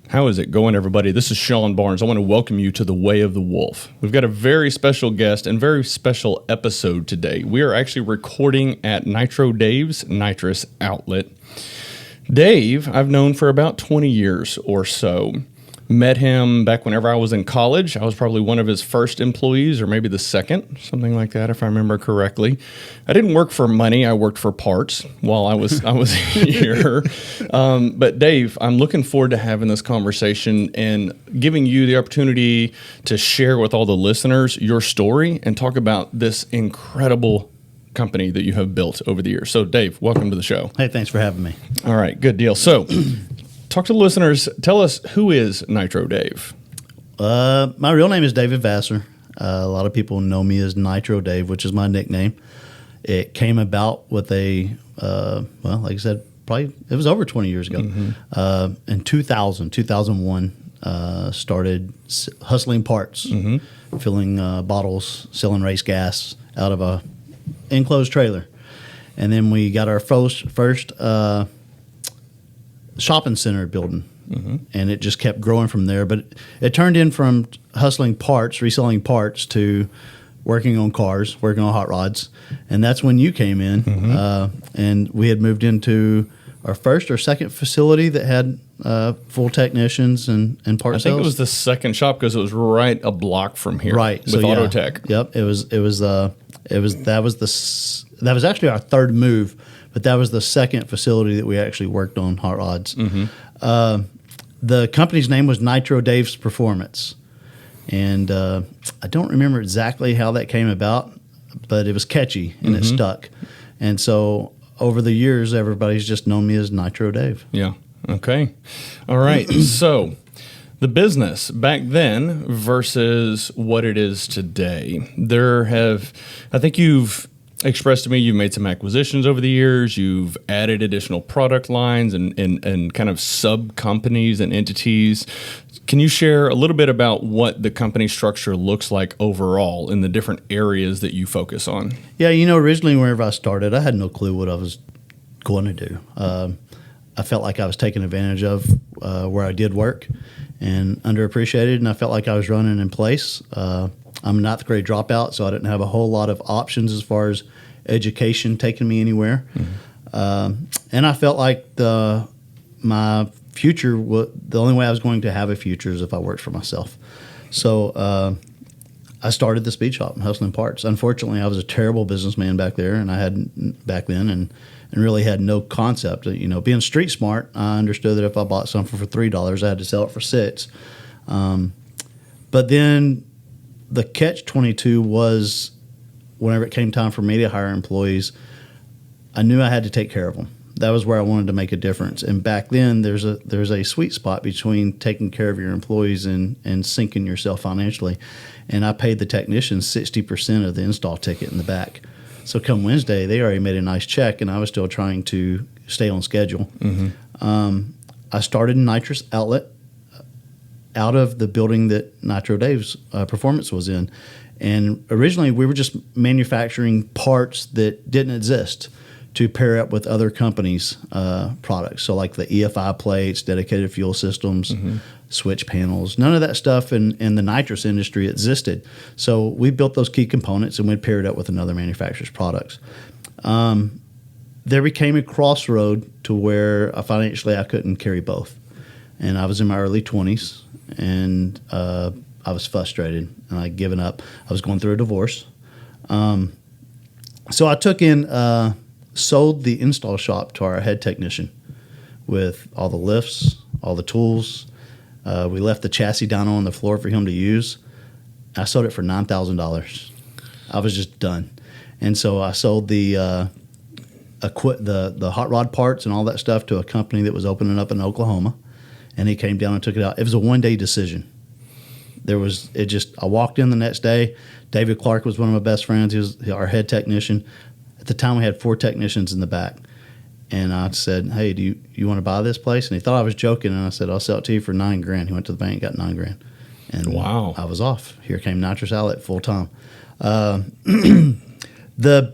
How is it going, everybody? This is Sean Barnes. I want to welcome you to the Way of the Wolf. We've got a very special guest and very special episode today. We are actually recording at Nitro Dave's nitrous outlet. Dave, I've known for about 20 years or so. Met him back whenever I was in college. I was probably one of his first employees, or maybe the second, something like that, if I remember correctly. I didn't work for money. I worked for parts while I was here. But Dave, I'm looking forward to having this conversation and giving you the opportunity to share with all the listeners your story and talk about this incredible company that you have built over the years. So, Dave, welcome to the show. Hey, thanks for having me. All right, good deal. So, talk to the listeners. Tell us, who is Nitro Dave? My real name is David Vasser. A lot of people know me as Nitro Dave, which is my nickname. It came about with like I said, probably it was over 20 years ago. Mm-hmm. In 2001, started hustling parts, filling bottles, selling race gas out of a enclosed trailer. And then we got our first shopping center building, and it just kept growing from there. But it turned in from hustling parts, reselling parts, to working on cars, working on hot rods, and that's when you came in. And we had moved into our first or second facility that had full technicians and part I sales. think it was the second shop because it was right a block from here, right? With Autotech. Yep, that was actually our third move. But that was the second facility that we actually worked on hot rods. The company's name was Nitro Dave's Performance. And I don't remember exactly how that came about, but it was catchy and it stuck. And so over the years, everybody's just known me as Nitro Dave. Yeah. Okay. All right. So the business back then versus what it is today. I think you've expressed to me you've made some acquisitions over the years. You've added additional product lines and kind of sub companies and entities. Can you share a little bit about what the company structure looks like overall in the different areas that you focus on? Yeah, originally whenever I started, I had no clue what I was going to do. I felt like I was taken advantage of where I did work and underappreciated, and I felt like I was running in place. I'm not the grade dropout, so I didn't have a whole lot of options as far as education taking me anywhere. And I felt like my future, the only way I was going to have a future is if I worked for myself. So I started the speed shop, hustling parts. Unfortunately, I was a terrible businessman back then, and really had no concept. Being street smart, I understood that if I bought something for $3, I had to sell it for $6. But then the catch-22 was whenever it came time for me to hire employees, I knew I had to take care of them. That was where I wanted to make a difference. And back then, there's a sweet spot between taking care of your employees and sinking yourself financially. And I paid the technicians 60% of the install ticket in the back. So come Wednesday, they already made a nice check, and I was still trying to stay on schedule. I started a nitrous outlet out of the building that Nitro Dave's Performance was in. And originally we were just manufacturing parts that didn't exist to pair up with other companies' products. So like the EFI plates, dedicated fuel systems, switch panels, none of that stuff in the nitrous industry existed. So we built those key components and we'd pair it up with another manufacturer's products. There became a crossroad to where financially I couldn't carry both. And I was in my early 20s. And I was frustrated, and I'd given up. I was going through a divorce. So I took sold the install shop to our head technician with all the lifts, all the tools. We left the chassis down on the floor for him to use. I sold it for $9,000. I was just done. And so I sold the hot rod parts and all that stuff to a company that was opening up in Oklahoma. And he came down and took it out. It was a one-day decision. I walked in the next day. David Clark was one of my best friends. He was our head technician. At the time, we had 4 technicians in the back. And I said, hey, do you want to buy this place? And he thought I was joking. And I said, I'll sell it to you for $9,000. He went to the bank, got $9,000. And wow. I was off. Here came Nitrous Outlet full time. The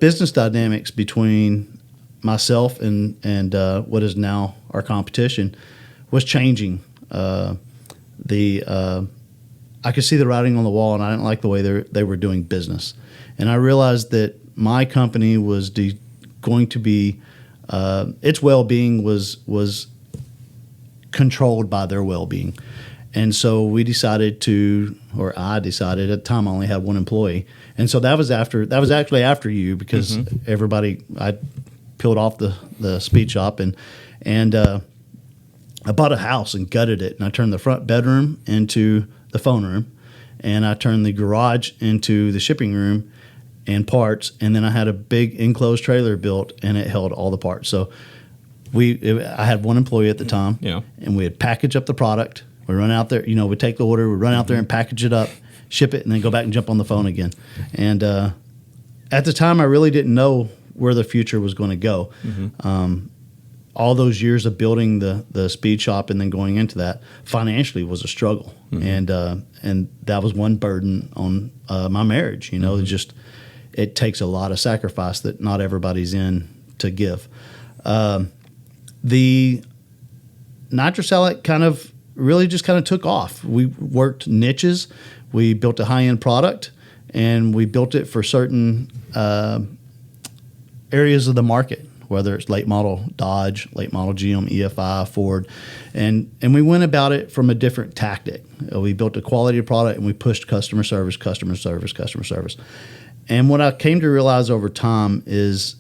business dynamics between myself and what is now our competition was changing. I could see the writing on the wall, and I didn't like the way they were doing business. And I realized that my company was going to be its well-being was controlled by their well-being. And so I decided at the time I only had one employee. And so that was actually after you, because I peeled off the speed shop and I bought a house and gutted it, and I turned the front bedroom into the phone room, and I turned the garage into the shipping room and parts, and then I had a big enclosed trailer built, and it held all the parts. So I had one employee at the time, and we would package up the product. We run out there, we'd take the order, we'd run out there and package it up, ship it, and then go back and jump on the phone again. And at the time, I really didn't know where the future was going to go. All those years of building the speed shop and then going into that financially was a struggle, and that was one burden on my marriage. It takes a lot of sacrifice that not everybody's in to give. The nitrous outlet kind of took off. We worked niches. We built a high-end product, and we built it for certain areas of the market, whether it's late model Dodge, late model GM, EFI, Ford. And we went about it from a different tactic. We built a quality product, and we pushed customer service. And what I came to realize over time is,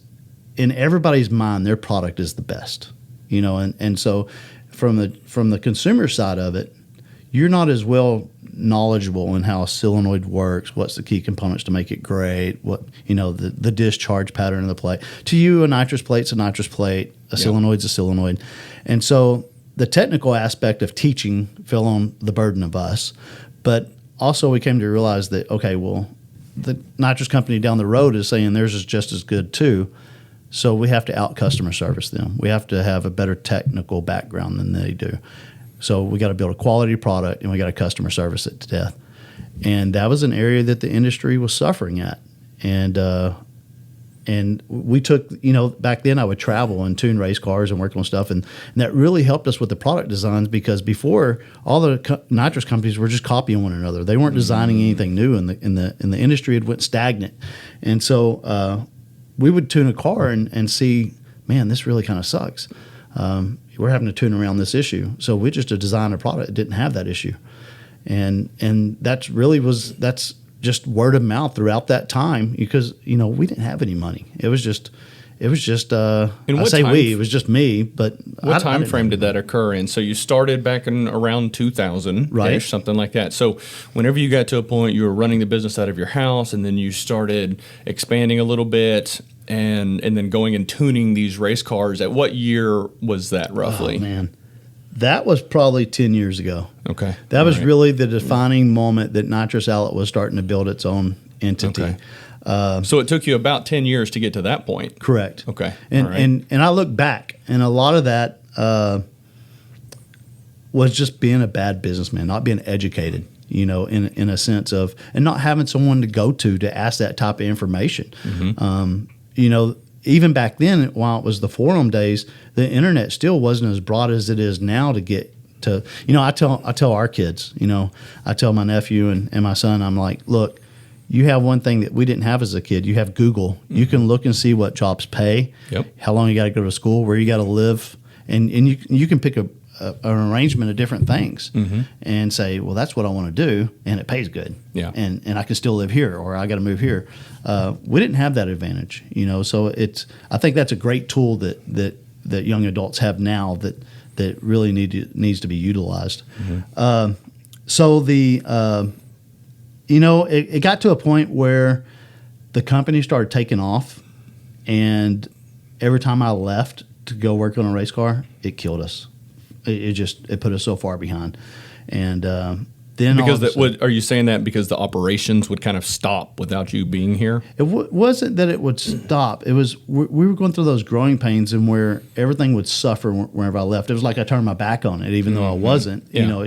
in everybody's mind, their product is the best. And so from the consumer side of it, you're not as well knowledgeable in how a solenoid works, what's the key components to make it great, what the discharge pattern of the plate. To you, a nitrous plate's a nitrous plate, a solenoid's a solenoid. And so the technical aspect of teaching fell on the burden of us. But also we came to realize that, okay, well, the nitrous company down the road is saying theirs is just as good too. So we have to out-customer service them. We have to have a better technical background than they do. So we got to build a quality product, and we got to customer service it to death. And that was an area that the industry was suffering at. And we took, back then I would travel and tune race cars and work on stuff, and that really helped us with the product designs, because before, all the nitrous companies were just copying one another. They weren't designing anything new, and the industry had went stagnant. And so we would tune a car and see, man, this really kind of sucks. We're having to tune around this issue. So we just designed a product that didn't have that issue. And that's just word of mouth throughout that time, because, we didn't have any money. It was just it was just me, but what time frame did that occur in? So you started back in around 2000, right? Something like that. So whenever you got to a point, you were running the business out of your house, and then you started expanding a little bit, and then going and tuning these race cars. At what year was that roughly? Oh, man. That was probably 10 years ago. Okay. That was really the defining moment that Nitrous Outlet was starting to build its own entity. Okay. So it took you about 10 years to get to that point. Correct. Okay. And I look back, and a lot of that was just being a bad businessman, not being educated, in a sense of, and not having someone to go to ask that type of information. Mm-hmm. Even back then, while it was the forum days, the internet still wasn't as broad as it is now to get to. I tell our kids, I tell my nephew and my son, I'm like, look, you have one thing that we didn't have as a kid. You have Google. Mm-hmm. You can look and see what jobs pay, how long you got to go to school, where you got to live, and you can pick an arrangement of different things, mm-hmm. and say, well, that's what I want to do, and it pays good, and I can still live here, or I got to move here. We didn't have that advantage, so I think that's a great tool that young adults have now that really needs to be utilized. Mm-hmm. It got to a point where the company started taking off, and every time I left to go work on a race car, it killed us. It put us so far behind, and then are you saying that because the operations would kind of stop without you being here? It wasn't that it would stop. It was we were going through those growing pains, and where everything would suffer whenever I left. It was like I turned my back on it, even though I wasn't. Yeah.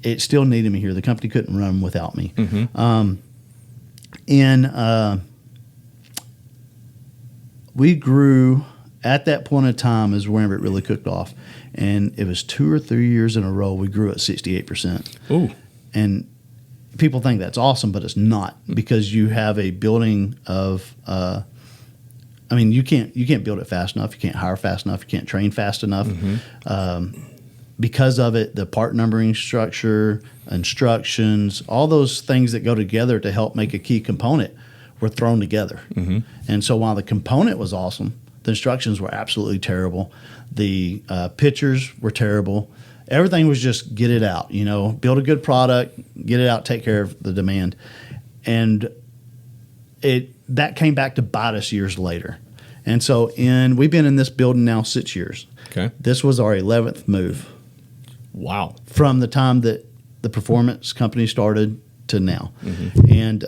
It still needed me here. The company couldn't run without me. Mm-hmm. We grew at that point in time is whenever it really cooked off. And it was 2 or 3 years in a row we grew at 68%. Ooh. And people think that's awesome, but it's not, because you have a building of you can't build it fast enough. You can't hire fast enough. You can't train fast enough. Because of it, the part numbering structure, instructions, all those things that go together to help make a key component were thrown together. And so while the component was awesome, the instructions were absolutely terrible. The pictures were terrible. Everything was just get it out, build a good product, get it out, take care of the demand. And that came back to bite us years later. And so we've been in this building now 6 years. Okay. This was our 11th move. Wow. From the time that the performance company started to now. And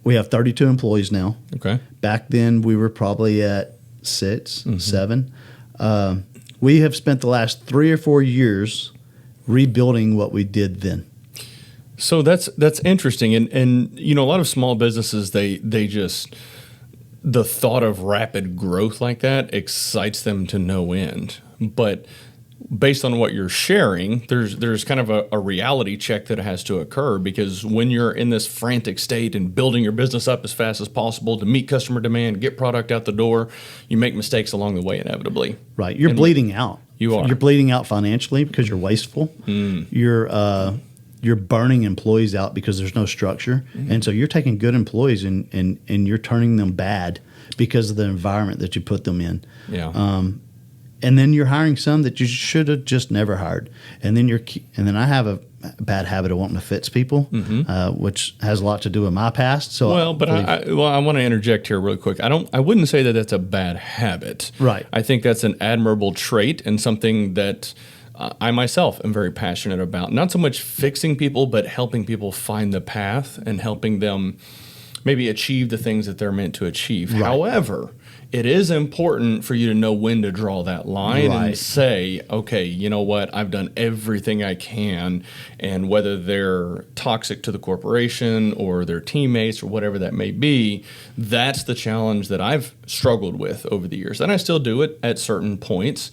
we have 32 employees now. Okay. Back then we were probably at 6, 7. We have spent the last 3 or 4 years rebuilding what we did then. So that's interesting. And a lot of small businesses, they just, the thought of rapid growth like that excites them to no end. But based on what you're sharing, there's kind of a reality check that has to occur, because when you're in this frantic state and building your business up as fast as possible to meet customer demand, get product out the door, you make mistakes along the way inevitably. Right. You're bleeding out. You are. You're bleeding out financially because you're wasteful. You're burning employees out because there's no structure. And so you're taking good employees and you're turning them bad because of the environment that you put them in. Yeah. And then you're hiring some that you should have just never hired. And then I have a bad habit of wanting to fix people, which has a lot to do with my past. So I want to interject here real quick. I wouldn't say that that's a bad habit. Right. I think that's an admirable trait and something that I myself am very passionate about. Not so much fixing people, but helping people find the path and helping them maybe achieve the things that they're meant to achieve. Right. However, it is important for you to know when to draw that line and say, okay, you know what, I've done everything I can, and whether they're toxic to the corporation or their teammates or whatever that may be, that's the challenge that I've struggled with over the years. And I still do it at certain points.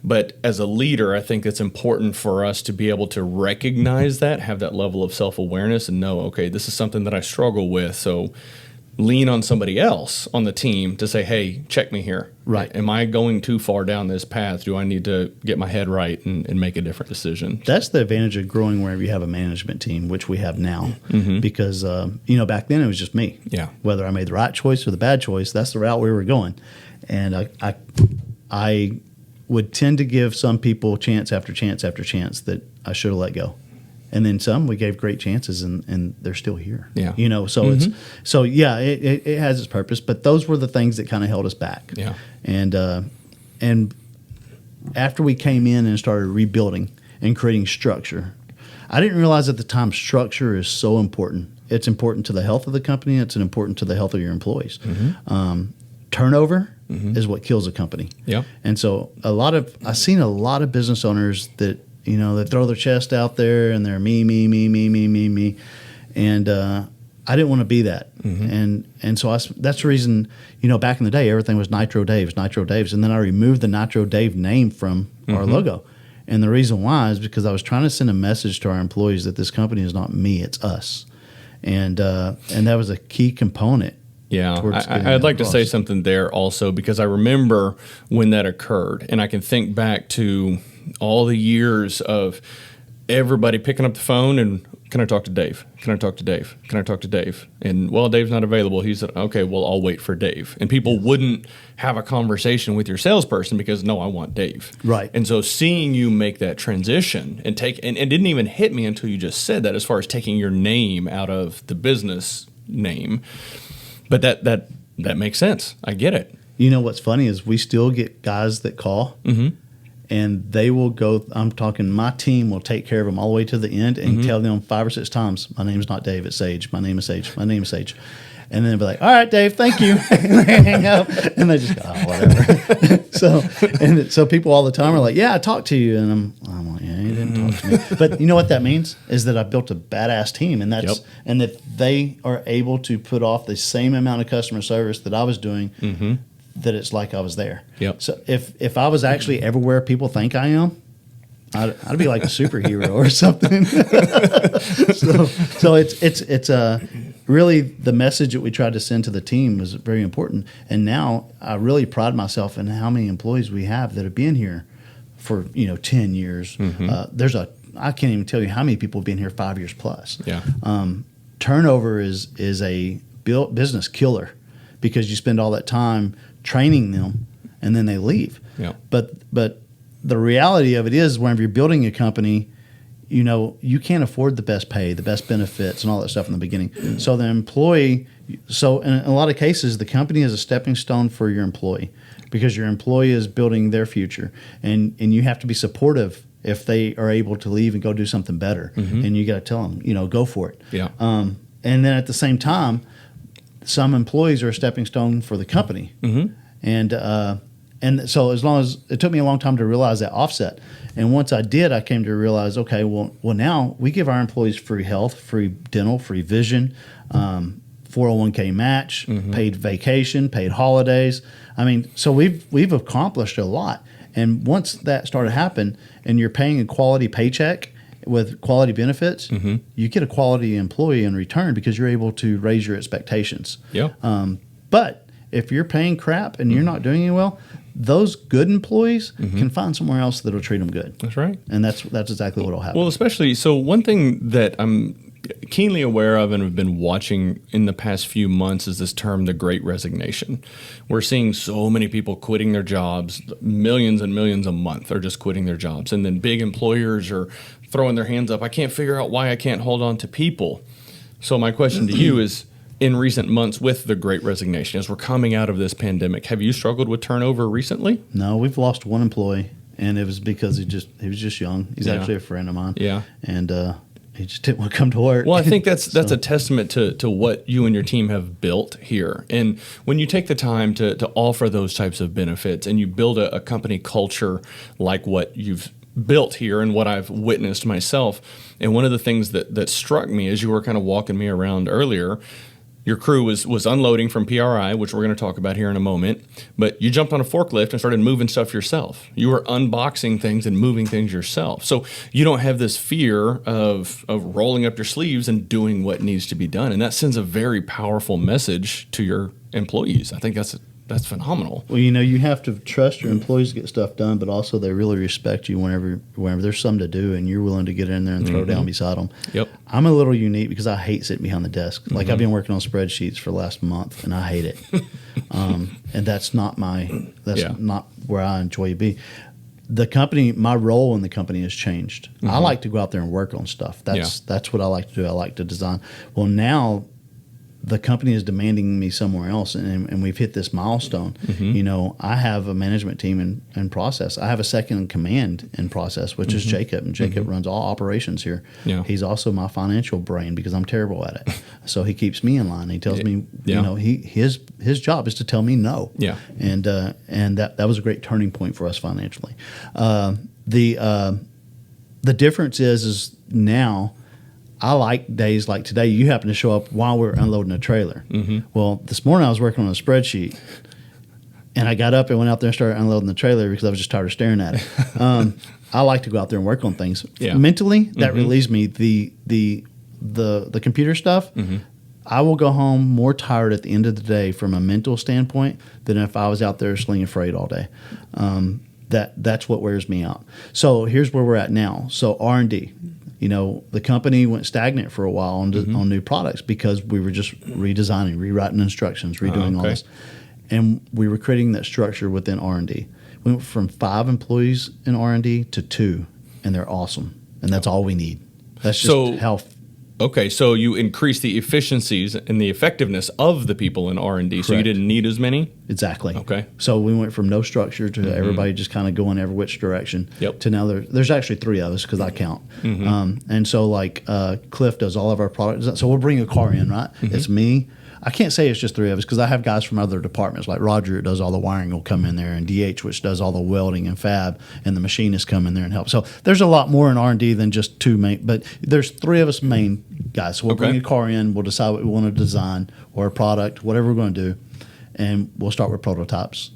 But as a leader, I think it's important for us to be able to recognize that, have that level of self-awareness and know, okay, this is something that I struggle with. So lean on somebody else on the team to say, hey, check me here. Right. Am I going too far down this path? Do I need to get my head right and make a different decision? That's the advantage of growing wherever you have a management team, which we have now. Because, back then it was just me. Yeah. Whether I made the right choice or the bad choice, that's the route we were going. And I would tend to give some people chance after chance after chance that I should have let go. And then some we gave great chances and they're still here. Yeah. It has its purpose, but those were the things that kind of held us back. Yeah. And after we came in and started rebuilding and creating structure, I didn't realize at the time structure is so important. It's important to the health of the company. It's important to the health of your employees. Turnover is what kills a company. Yeah. And so I've seen a lot of business owners that, they throw their chest out there and they're me. And I didn't want to be that. And so that's the reason, back in the day, everything was Nitro Dave's. And then I removed the Nitro Dave name from our logo. And the reason why is because I was trying to send a message to our employees that this company is not me, it's us. And that was a key component. Yeah, I'd like to say something there also, because I remember when that occurred, and I can think back to all the years of everybody picking up the phone and, can I talk to Dave? Can I talk to Dave? Can I talk to Dave? And, well, Dave's not available. He said, okay, well, I'll wait for Dave. And people wouldn't have a conversation with your salesperson because, no, I want Dave. Right. And so seeing you make that transition and it didn't even hit me until you just said that, as far as taking your name out of the business name. But that makes sense. I get it. What's funny is we still get guys that call, and they will go. I'm talking. My team will take care of them all the way to the end and tell them 5 or 6 times, "My name's not Dave. It's Sage. My name is Sage. My name is Sage." And then they'll be like, "All right, Dave, thank you," and they hang up, and they just go, "Oh, whatever." so people all the time are like, "Yeah, I talked to you," and I'm like, "Yeah, you didn't talk to me." But you know what that means is that I built a badass team, and that they are able to put off the same amount of customer service that I was doing that it's like I was there. Yep. So if I was actually everywhere people think I am, I'd be like a superhero or something. so it's really the message that we tried to send to the team was very important. And now I really pride myself in how many employees we have that have been here for 10 years. I can't even tell you how many people have been here 5 years plus. Yeah. Turnover is a business killer because you spend all that time training them and then they leave. Yeah. But the reality of it is, whenever you're building a company, you can't afford the best pay, the best benefits, and all that stuff in the beginning. So the employee, in a lot of cases, the company is a stepping stone for your employee because your employee is building their future, and you have to be supportive if they are able to leave and go do something better. And you got to tell them, go for it. Yeah. And then at the same time, some employees are a stepping stone for the company. And so as long as it took me a long time to realize that offset. And once I did, I came to realize, okay, well now we give our employees free health, free dental, free vision, 401k match, paid vacation, paid holidays. I mean, so we've accomplished a lot. And once that started happening and you're paying a quality paycheck with quality benefits, you get a quality employee in return because you're able to raise your expectations. Yeah. But if you're paying crap and you're not doing it well, those good employees can find somewhere else that'll treat them good. That's right. And that's exactly what will happen. Well, especially, so one thing that I'm keenly aware of and have been watching in the past few months is this term, the Great Resignation. We're seeing so many people quitting their jobs, millions and millions a month are just quitting their jobs. And then big employers are throwing their hands up. I can't figure out why I can't hold on to people. So my question to you is, in recent months with the Great Resignation, as we're coming out of this pandemic, have you struggled with turnover recently? No, we've lost one employee, and it was because he was just young. He's actually a friend of mine. Yeah. And he just didn't want to come to work. Well, I think that's a testament to what you and your team have built here. And when you take the time to offer those types of benefits and you build a company culture like what you've built here and what I've witnessed myself, and one of the things that struck me as you were kind of walking me around earlier, your crew was unloading from PRI, which we're going to talk about here in a moment, but you jumped on a forklift and started moving stuff yourself. You were unboxing things and moving things yourself. So you don't have this fear of rolling up your sleeves and doing what needs to be done. And that sends a very powerful message to your employees. I think that's phenomenal. Well, you have to trust your employees to get stuff done, but also they really respect you whenever there's something to do and you're willing to get in there and throw down beside them. Yep. I'm a little unique because I hate sitting behind the desk. Like I've been working on spreadsheets for the last month and I hate it. And that's not not where I enjoy to be. The company, my role in the company has changed. I like to go out there and work on stuff. That's what I like to do. I like to design. Well, now the company is demanding me somewhere else, and we've hit this milestone. I have a management team in process. I have a second in command in process, which is Jacob, and Jacob runs all operations here. Yeah. He's also my financial brain because I'm terrible at it. So he keeps me in line. He tells me, his job is to tell me no. Yeah. And that was a great turning point for us financially. The difference is now, I like days like today. You happen to show up while we're unloading a trailer. Well, this morning I was working on a spreadsheet, and I got up and went out there and started unloading the trailer because I was just tired of staring at it. I like to go out there and work on things. Yeah. Mentally, that relieves me. The computer stuff, I will go home more tired at the end of the day from a mental standpoint than if I was out there slinging freight all day. That's what wears me out. So here's where we're at now. So R&D. The company went stagnant for a while on new products because we were just redesigning, rewriting instructions, redoing all this. And we were creating that structure within R&D. We went from 5 employees in R&D to 2, and they're awesome. And that's all we need. That's just how... Okay, so you increased the efficiencies and the effectiveness of the people in R&D, Correct. So you didn't need as many? Exactly. Okay. So we went from no structure to everybody just kind of going every which direction to now there's actually 3 of us because I count. And so Cliff does all of our products. So we'll bring a car in, right? It's me. I can't say it's just 3 of us because I have guys from other departments like Roger that does all the wiring will come in there, and DH which does all the welding and fab, and the machinists come in there and help. So there's a lot more in R&D than just 2 main, but there's 3 of us main guys. So we'll bring a car in, we'll decide what we want to design or a product, whatever we're going to do, and we'll start with prototypes.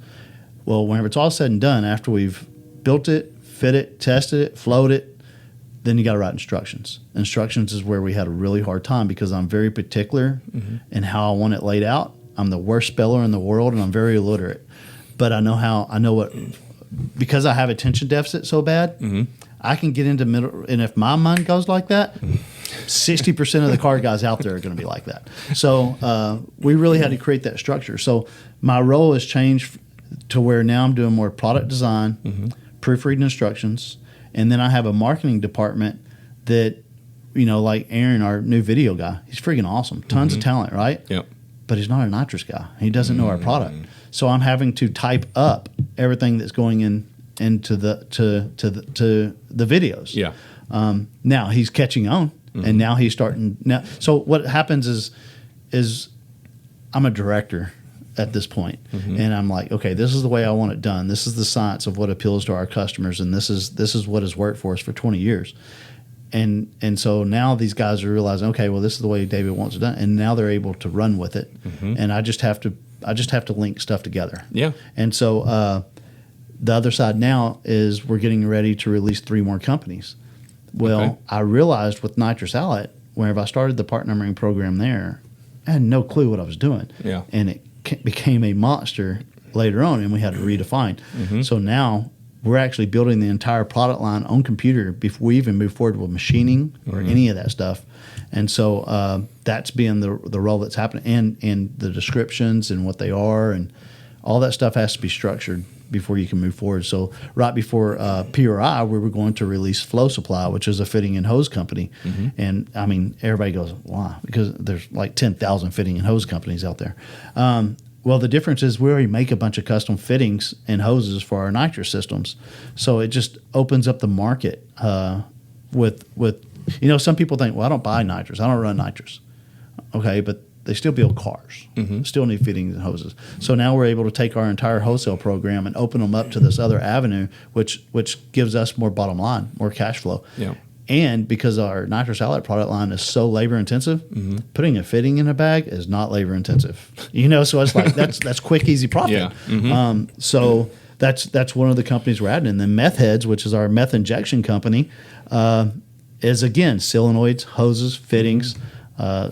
Well, whenever it's all said and done, after we've built it, fit it, tested it, flowed it, then you got to write instructions. Instructions is where we had a really hard time because I'm very particular in how I want it laid out. I'm the worst speller in the world, and I'm very illiterate. But I know what, because I have attention deficit so bad, I can get into middle, and if my mind goes like that, 60% of the car guys out there are going to be like that. So we really had to create that structure. So my role has changed to where now I'm doing more product design, proofreading instructions, and then I have a marketing department that, like Aaron, our new video guy, he's freaking awesome. Tons of talent, right? Yep. But he's not a nitrous guy. He doesn't know our product. So I'm having to type up everything that's going into the videos. Yeah. Now he's catching on, and now he's starting now. So what happens is I'm a director at this point, and I'm like, okay, this is the way I want it done. This is the science of what appeals to our customers, and this is what has worked for us for 20 years. And so now these guys are realizing, okay, well, this is the way David wants it done, and now they're able to run with it. And I just have to link stuff together. Yeah. And so the other side now is we're getting ready to release 3 more companies. Well, I realized with Nitrous Outlet, whenever I started the part numbering program there, I had no clue what I was doing. Yeah. And it became a monster later on, and we had to redefine. So now we're actually building the entire product line on computer before we even move forward with machining or any of that stuff. And so that's being the role that's happening, and the descriptions and what they are, and all that stuff has to be structured before you can move forward. So right before PRI, we were going to release Flow Supply, which is a fitting and hose company. And I mean, everybody goes, why? Because there's like 10,000 fitting and hose companies out there. Well, the difference is we already make a bunch of custom fittings and hoses for our nitrous systems. So it just opens up the market with some people think, well, I don't buy nitrous. I don't run nitrous. Okay, but they still build cars, still need fittings and hoses. So now we're able to take our entire wholesale program and open them up to this other avenue, which gives us more bottom line, more cash flow. Yeah. And because our nitrous outlet product line is so labor intensive, putting a fitting in a bag is not labor intensive. So it's like that's quick, easy profit. Yeah. So that's one of the companies we're adding. And then Meth Heads, which is our meth injection company, is again solenoids, hoses, fittings.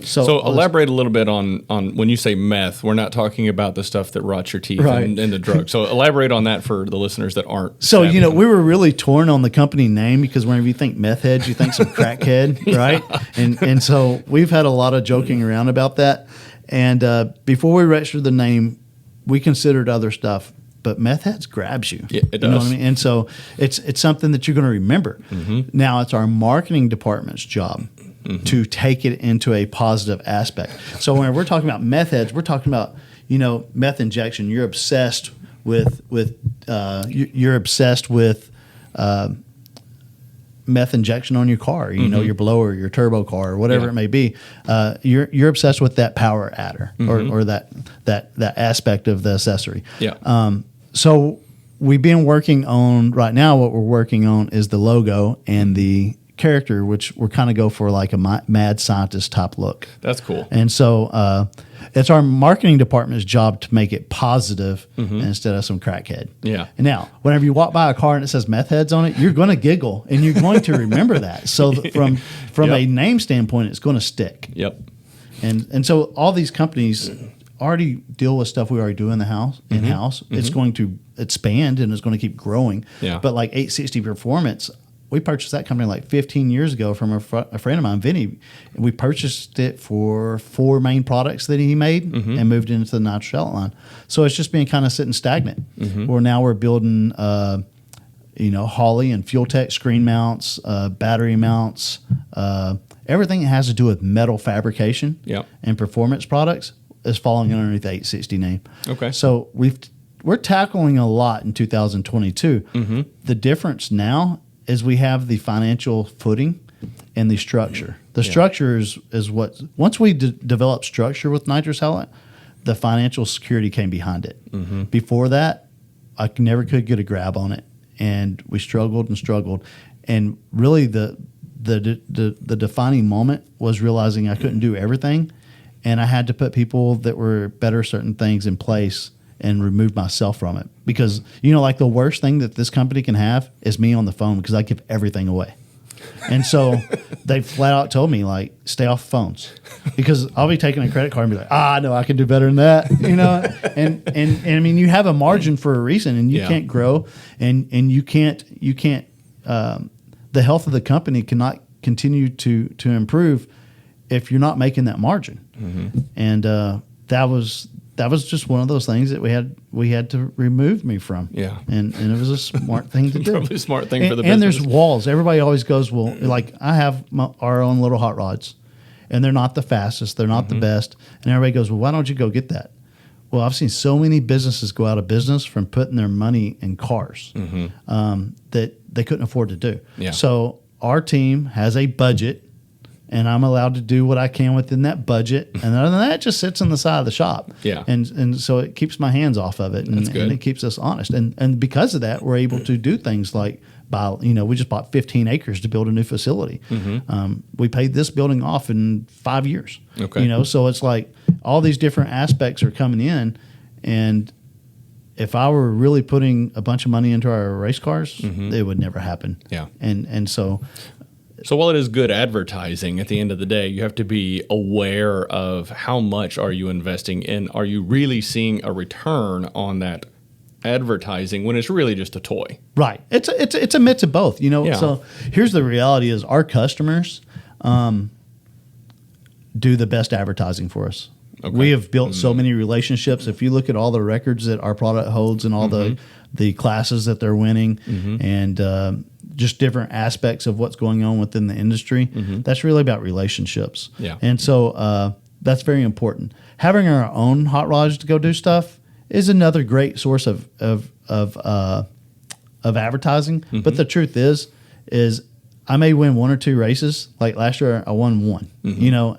So elaborate a little bit on when you say meth, we're not talking about the stuff that rots your teeth and the drug. So elaborate on that for the listeners that aren't. So, we were really torn on the company name because whenever you think meth heads, you think some crackhead, right? And so we've had a lot of joking around about that. And before we registered the name, we considered other stuff. But meth heads grabs you. Yeah, it does. You know what I mean? And so it's something that you're going to remember. Now it's our marketing department's job to take it into a positive aspect. So when we're talking about meth heads, we're talking about meth injection. You're obsessed with meth injection on your car. Your blower, your turbo car, or whatever it may be. You're obsessed with that power adder or that aspect of the accessory. Yeah. So we've been working on right now. What we're working on is the logo and the character, which we're kind of go for like a mad scientist type look. That's cool. And so it's our marketing department's job to make it positive instead of some crackhead. Yeah. And now, whenever you walk by a car and it says meth heads on it, you're going to giggle and you're going to remember that. So from a name standpoint, it's going to stick. Yep. And so all these companies already deal with stuff we already do in the house, in-house. It's going to expand and it's going to keep growing. Yeah. But like 860 Performance, we purchased that company like 15 years ago from a friend of mine, Vinny. We purchased it for 4 main products that he made and moved into the nitrous outlet line. So it's just been kind of sitting stagnant. Where now we're building, Holley and Fuel Tech screen mounts, battery mounts, everything that has to do with metal fabrication and performance products is falling underneath the 860 name. Okay. So we're tackling a lot in 2022. The difference now is we have the financial footing and the structure. The structure is what, once we develop structure with Nitrous Outlet, the financial security came behind it. Before that, I never could get a grab on it. And we struggled. And really the defining moment was realizing I couldn't do everything and I had to put people that were better at certain things in place and remove myself from it. Because, like the worst thing that this company can have is me on the phone, because I give everything away. And so they flat out told me, like, stay off phones, because I'll be taking a credit card and be like, no, I can do better than that, and I mean, you have a margin for a reason, and you can't grow, and you can't, the health of the company cannot continue to improve if you're not making that margin. Mm-hmm. And that was just one of those things that we had to remove me from. Yeah. And it was a smart thing to do. Probably a smart thing for the business. And there's walls. Everybody always goes, well, like I have our own little hot rods, and they're not the fastest. They're not the best. And everybody goes, well, why don't you go get that? Well, I've seen so many businesses go out of business from putting their money in cars that they couldn't afford to do. Yeah. So our team has a budget, and I'm allowed to do what I can within that budget. And other than that, it just sits on the side of the shop. Yeah. And so it keeps my hands off of it. And, That's good. And it keeps us honest. And because of that, we're able to do things like we just bought 15 acres to build a new facility. Mm-hmm. We paid this building off in 5 years. Okay. So it's like all these different aspects are coming in. And if I were really putting a bunch of money into our race cars, it would never happen. Yeah. And so while it is good advertising, at the end of the day, you have to be aware of how much are you investing in. Are you really seeing a return on that advertising when it's really just a toy? Right. It's a mix of both. Yeah. So here's the reality: is our customers do the best advertising for us. Okay. We have built so many relationships. If you look at all the records that our product holds and all the classes that they're winning, and just different aspects of what's going on within the industry, that's really about relationships. Yeah. And so that's very important. Having our own hot rods to go do stuff is another great source of advertising. But the truth is I may win one or two races. Like last year, I won one.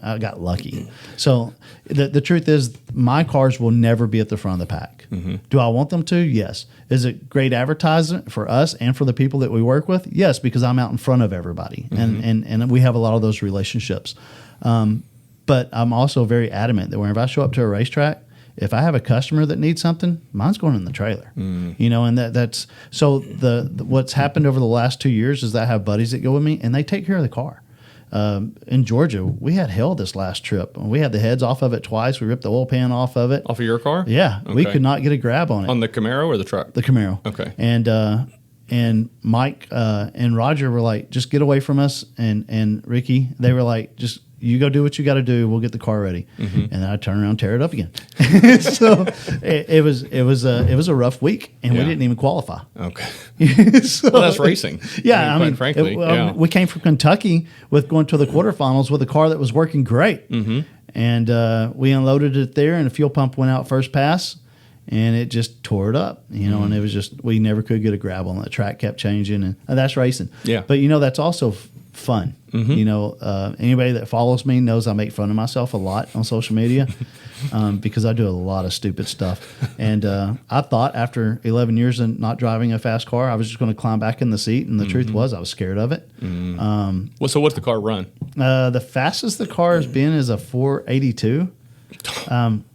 I got lucky. So the truth is, my cars will never be at the front of the pack. Do I want them to? Yes. Is it great advertisement for us and for the people that we work with? Yes, because I'm out in front of everybody, and we have a lot of those relationships. But I'm also very adamant that whenever I show up to a racetrack, if I have a customer that needs something, mine's going in the trailer. And that's so what's happened over the last 2 years is that I have buddies that go with me and they take care of the car. In Georgia, we had hell this last trip. We had the heads off of it twice. We ripped the oil pan off of it. Off of your car? Yeah. Okay. We could not get a grab on it. On the Camaro or the truck? The Camaro. Okay. And Mike and Roger were like, just get away from us. And Ricky, they were like, just you go do what you got to do. We'll get the car ready. And then I turn around and tear it up again. So it was a rough week, and we didn't even qualify. Okay. Well, that's racing. Yeah. Quite frankly. We came from Kentucky with going to the quarterfinals with a car that was working great. And we unloaded it there, and the fuel pump went out first pass, and it just tore it up, and it was just, we never could get a grab on it. The track kept changing, and that's racing. Yeah. But, that's also fun. Anybody that follows me knows I make fun of myself a lot on social media because I do a lot of stupid stuff. And I thought after 11 years of not driving a fast car, I was just going to climb back in the seat. And the truth was I was scared of it. So what's the car run? The fastest the car has been is a 482,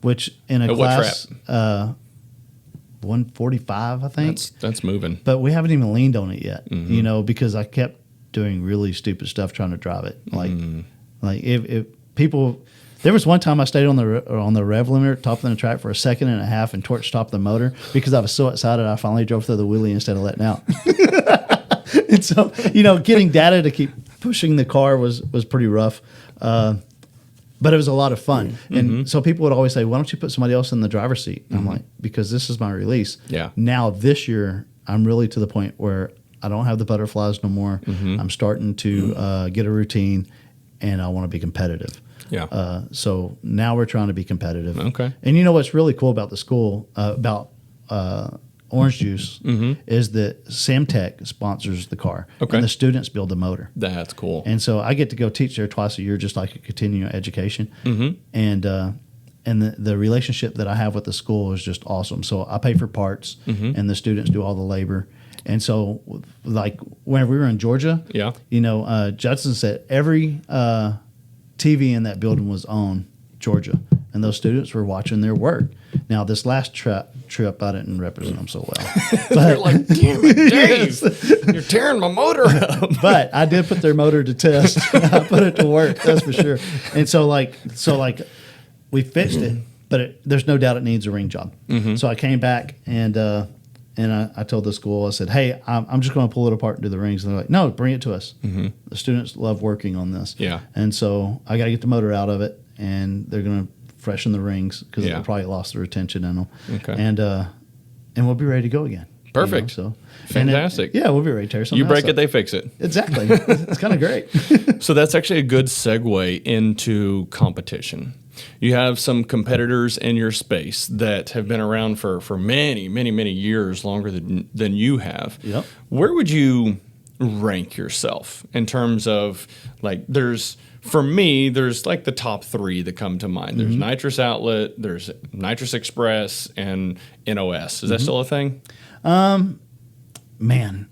which in a class 145, I think. That's moving. But we haven't even leaned on it yet, because I kept doing really stupid stuff trying to drive it. Like if people, there was one time I stayed on the rev limiter, top of the track for a second and a half, and torch stopped the motor because I was so excited I finally drove through the wheelie instead of letting out. And so, getting data to keep pushing the car was pretty rough. But it was a lot of fun. And so people would always say, why don't you put somebody else in the driver's seat? And I'm like, because this is my release. Yeah. Now this year, I'm really to the point where I don't have the butterflies no more. I'm starting to get a routine, and I want to be competitive. Yeah. So now we're trying to be competitive. Okay. And what's really cool about the school, about Orange Juice, is that Samtech sponsors the car. Okay. And the students build the motor. That's cool. And so I get to go teach there twice a year, just like a continuing education. And the relationship that I have with the school is just awesome. So I pay for parts, and the students do all the labor. And so, like, whenever we were in Georgia, Judson said every TV in that building was on Georgia, and those students were watching their work. Now, this last trip, I didn't represent them so well. But, You're like, damn it, Dave, you're tearing my motor up. but I did put their motor to test. I put it to work, that's for sure. And so we fixed it, but there's no doubt it needs a ring job. So I came back and I told the school, I said, hey, I'm just going to pull it apart and do the rings. And they're like, no, bring it to us. The students love working on this. Yeah. And so I got to get the motor out of it, and they're going to freshen the rings because they probably lost the retention in them. Okay. And we'll be ready to go again. Perfect. Fantastic. We'll be ready to tear something You break else it, up. they fix it. Exactly. It's kind of great. So that's actually a good segue into competition. You have some competitors in your space that have been around for many, many, many years, longer than you have. Yep. Where would you rank yourself in terms of, like, for me, there's like the top three that come to mind. There's Nitrous Outlet, there's Nitrous Express, and NOS. Is that still a thing? Man.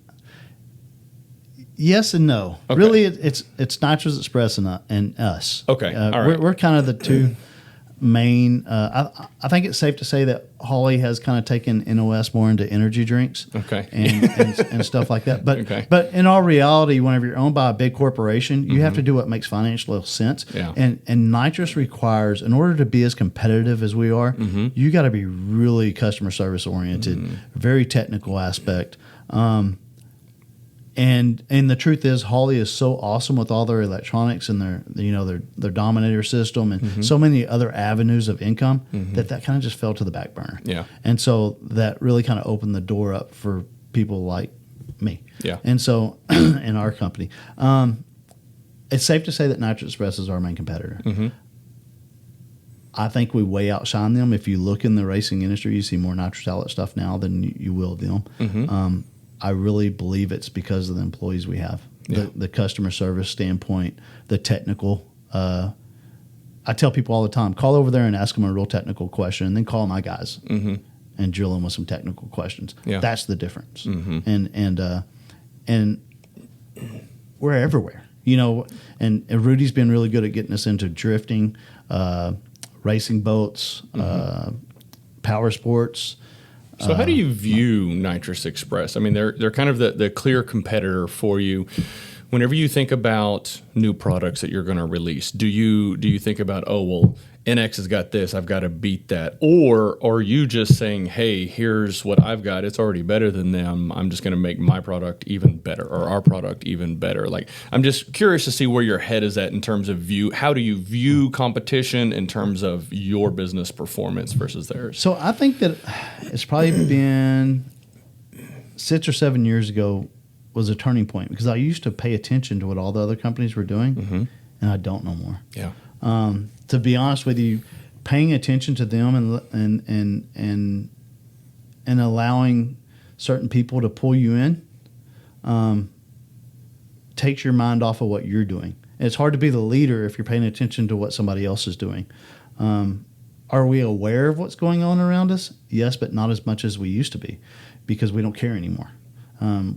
Yes and no. Okay. Really, it's Nitrous Express and us. Okay. All right. We're kind of the two main. I think it's safe to say that Holly has kind of taken NOS more into energy drinks. Okay. And stuff like that. But Okay. but in all reality, whenever you're owned by a big corporation, you have to do what makes financial sense. Yeah. And Nitrous requires, in order to be as competitive as we are, you got to be really customer service oriented, very technical aspect. And the truth is, Holly is so awesome with all their electronics and their Dominator system and so many other avenues of income that kind of just fell to the back burner. Yeah. And so that really kind of opened the door up for people like me. Yeah. And so in our company, it's safe to say that Nitrous Express is our main competitor. I think we way outshine them. If you look in the racing industry, you see more Nitrous Outlet stuff now than you will them. I really believe it's because of the employees we have, the customer service standpoint, the technical. I tell people all the time, call over there and ask them a real technical question, and then call my guys and drill them with some technical questions. Yeah. That's the difference. And we're everywhere, And Rudy's been really good at getting us into drifting, racing boats, power sports. So how do you view Nitrous Express? I mean, they're kind of the clear competitor for you. Whenever you think about new products that you're going to release, do you think about, oh, well, NX has got this, I've got to beat that? Or are you just saying, hey, here's what I've got, it's already better than them, I'm just going to make my product even better, or our product even better? Like, I'm just curious to see where your head is at in terms of how do you view competition in terms of your business performance versus theirs? So I think that it's probably been 6 or 7 years ago was a turning point, because I used to pay attention to what all the other companies were doing, and I don't no more. Yeah. To be honest with you, paying attention to them and allowing certain people to pull you in takes your mind off of what you're doing. And it's hard to be the leader if you're paying attention to what somebody else is doing. Are we aware of what's going on around us? Yes, but not as much as we used to be, because we don't care anymore.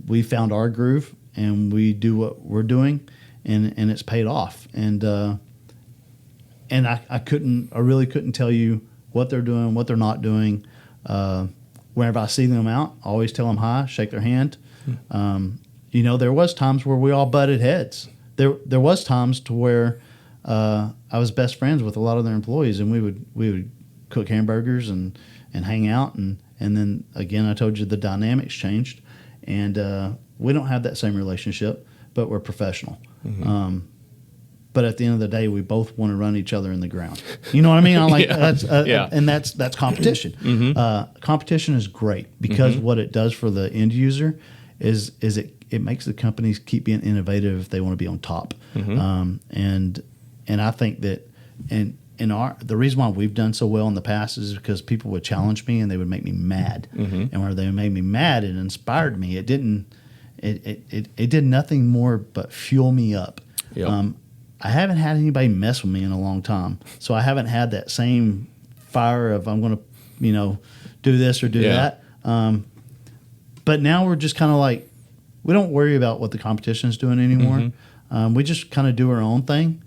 We found our groove, and we do what we're doing, and it's paid off. And I really couldn't tell you what they're doing, what they're not doing. Whenever I see them out, I always tell them hi, shake their hand. There was times where we all butted heads. There was times to where I was best friends with a lot of their employees, and we would cook hamburgers and hang out, and then again, I told you the dynamics changed, and we don't have that same relationship, but we're professional. But at the end of the day, we both want to run each other in the ground. You know what I mean? I'm like, and that's competition. Competition is great, because what it does for the end user is it makes the companies keep being innovative if they want to be on top. And I think that the reason why we've done so well in the past is because people would challenge me and they would make me mad. And where they made me mad, it inspired me. It didn't. It did nothing more but fuel me up. Yep. I haven't had anybody mess with me in a long time, so I haven't had that same fire of I'm going to, do this or do that. But now we're just kind of like, we don't worry about what the competition is doing anymore. We just kind of do our own thing,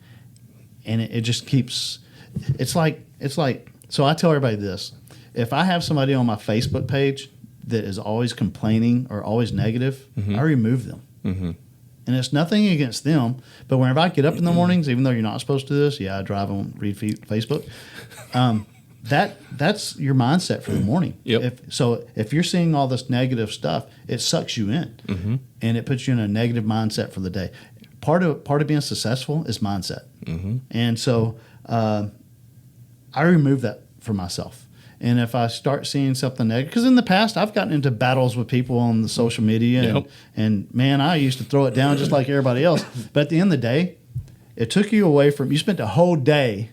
and it just keeps. it's like. So I tell everybody this: if I have somebody on my Facebook page that is always complaining or always negative, I remove them. And it's nothing against them, but whenever I get up in the mornings, even though you're not supposed to do this, I drive and read Facebook. That's your mindset for the morning. Yep. If you're seeing all this negative stuff, it sucks you in, and it puts you in a negative mindset for the day. Part of being successful is mindset, and so I remove that for myself. And if I start seeing something negative, because in the past I've gotten into battles with people on the social media, and man, I used to throw it down just like everybody else. But at the end of the day, it took you away from, you spent a whole day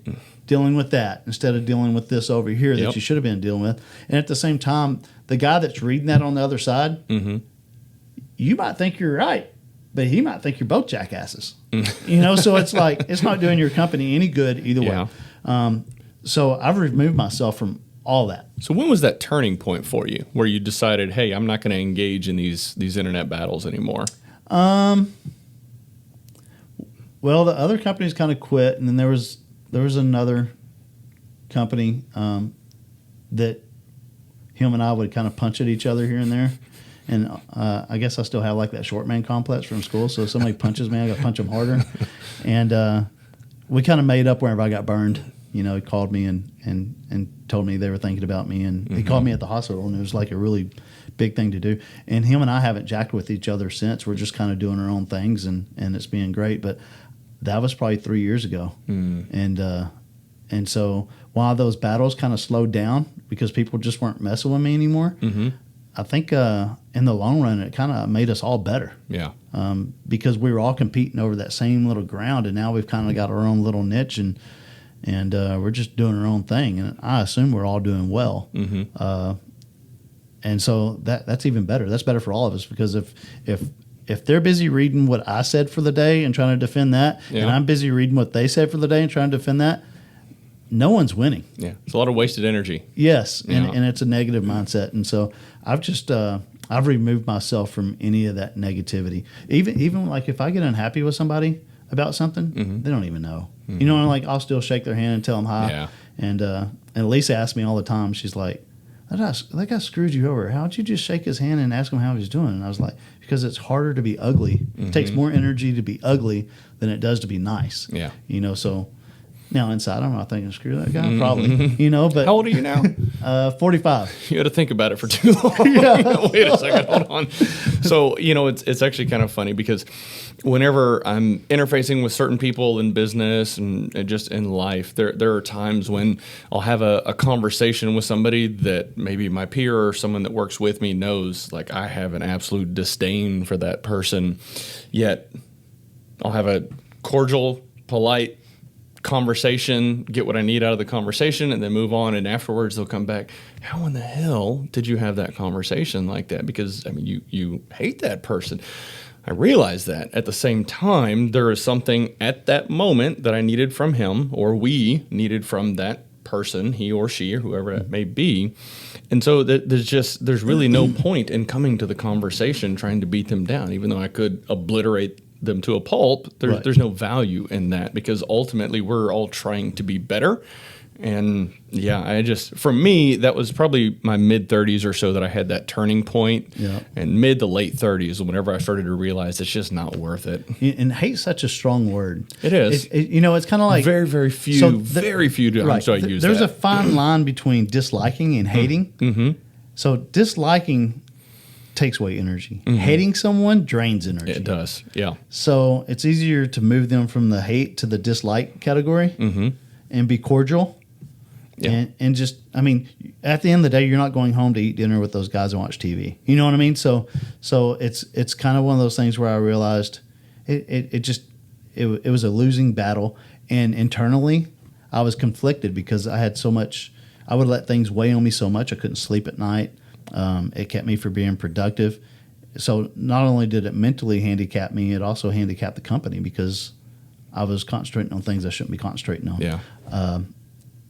dealing with that instead of dealing with this over here that you should have been dealing with. And at the same time, the guy that's reading that on the other side, you might think you're right, but he might think you're both jackasses. So it's like, it's not doing your company any good either way. So I've removed myself from all that. So when was that turning point for you where you decided, hey, I'm not going to engage in these internet battles anymore? Well, the other companies kind of quit, and then there was another company that him and I would kind of punch at each other here and there. And I guess I still have like that short man complex from school. So if somebody punches me, I got to punch them harder. And we kind of made up whenever I got burned. He called me and told me they were thinking about me, and he called me at the hospital, and it was like a really big thing to do. And him and I haven't jacked with each other since. We're just kind of doing our own things, and it's being great. But that was probably 3 years ago. And so while those battles kind of slowed down because people just weren't messing with me anymore, I think in the long run it kind of made us all better. Yeah. Because we were all competing over that same little ground, and now we've kind of got our own little niche, and we're just doing our own thing, and I assume we're all doing well. And so that's even better. That's better for all of us, because if they're busy reading what I said for the day and trying to defend that, and I'm busy reading what they said for the day and trying to defend that, no one's winning. Yeah, it's a lot of wasted energy. Yes, and it's a negative mindset. And so I've just I've removed myself from any of that negativity. Even like if I get unhappy with somebody about something, they don't even know. Like I'll still shake their hand and tell them hi. Yeah. And Lisa asks me all the time. She's like, "That guy screwed you over. How'd you just shake his hand and ask him how he's doing?" And I was like, "Because it's harder to be ugly. It takes more energy to be ugly than it does to be nice." Yeah. So now inside I'm not thinking, screw that guy, probably. But how old are you now? 45. You had to think about it for too long. Wait a second, hold on. So it's actually kind of funny, because whenever I'm interfacing with certain people in business and just in life, there are times when I'll have a conversation with somebody that maybe my peer or someone that works with me knows, like, I have an absolute disdain for that person, yet I'll have a cordial, polite conversation, get what I need out of the conversation, and then move on. And afterwards they'll come back, how in the hell did you have that conversation like that? Because you hate that person. I realize that. At the same time, there is something at that moment that I needed from him, or we needed from that person, he or she or whoever it may be. And so there's really no point in coming to the conversation trying to beat them down, even though I could obliterate them to a pulp. There's no value in that, because ultimately we're all trying to be better. And for me, that was probably my mid-30s or so that I had that turning point. Yeah. And mid to late 30s, whenever I started to realize it's just not worth it. And hate's such a strong word. It is. It's kind of like very, very few. Very few times I use that. There's a fine line between disliking and hating. So disliking takes away energy. Hating someone drains energy. It does. Yeah. So it's easier to move them from the hate to the dislike category and be cordial. Yeah. And just, at the end of the day, you're not going home to eat dinner with those guys and watch TV. You know what I mean? So it's kind of one of those things where I realized it was a losing battle. And internally, I was conflicted because I had so much, I would let things weigh on me so much. I couldn't sleep at night. It kept me from being productive. So not only did it mentally handicap me, it also handicapped the company, because I was concentrating on things I shouldn't be concentrating on. Yeah.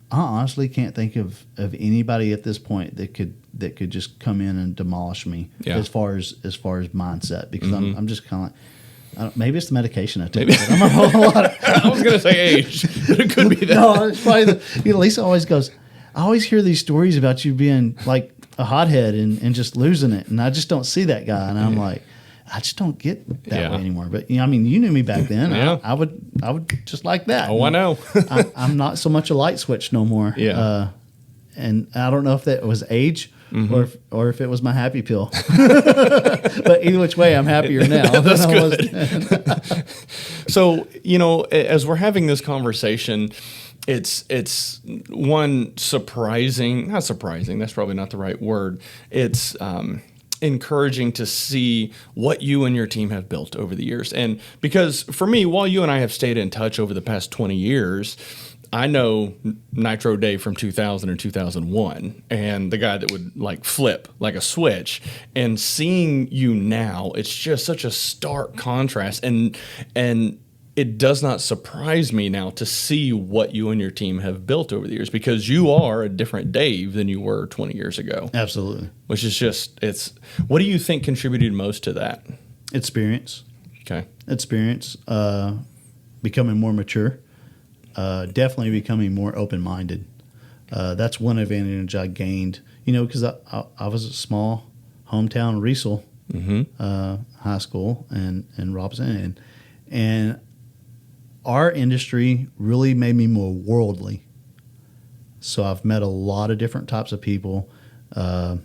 I honestly can't think of anybody at this point that could just come in and demolish me as far as mindset, because I'm just kind of like, Maybe it's the medication I take. I'm a whole lot of, I was going to say age, but it could be that. No, it's probably Lisa always goes, I always hear these stories about you being like a hothead and just losing it. And I just don't see that guy. And I'm like, I just don't get that way anymore. But I mean, you knew me back then. Yeah. I would just like that. Oh, I know. I'm not so much a light switch no more. Yeah. And I don't know if that was age or if it was my happy pill. But either which way, I'm happier now That's than I good. was. So, as we're having this conversation, it's one surprising, not surprising, that's probably not the right word. It's encouraging to see what you and your team have built over the years. And because for me, while you and I have stayed in touch over the past 20 years, I know Nitro Dave from 2000 or 2001 and the guy that would like flip like a switch, and seeing you now, it's just such a stark contrast. And it does not surprise me now to see what you and your team have built over the years, because you are a different Dave than you were 20 years ago. Absolutely. Which is just, what do you think contributed most to that? Experience. Okay. Experience. Becoming more mature. Definitely becoming more open-minded. That's one advantage I gained, because I was a small hometown Riesel high school and Robinson, and our industry really made me more worldly. So I've met a lot of different types of people, a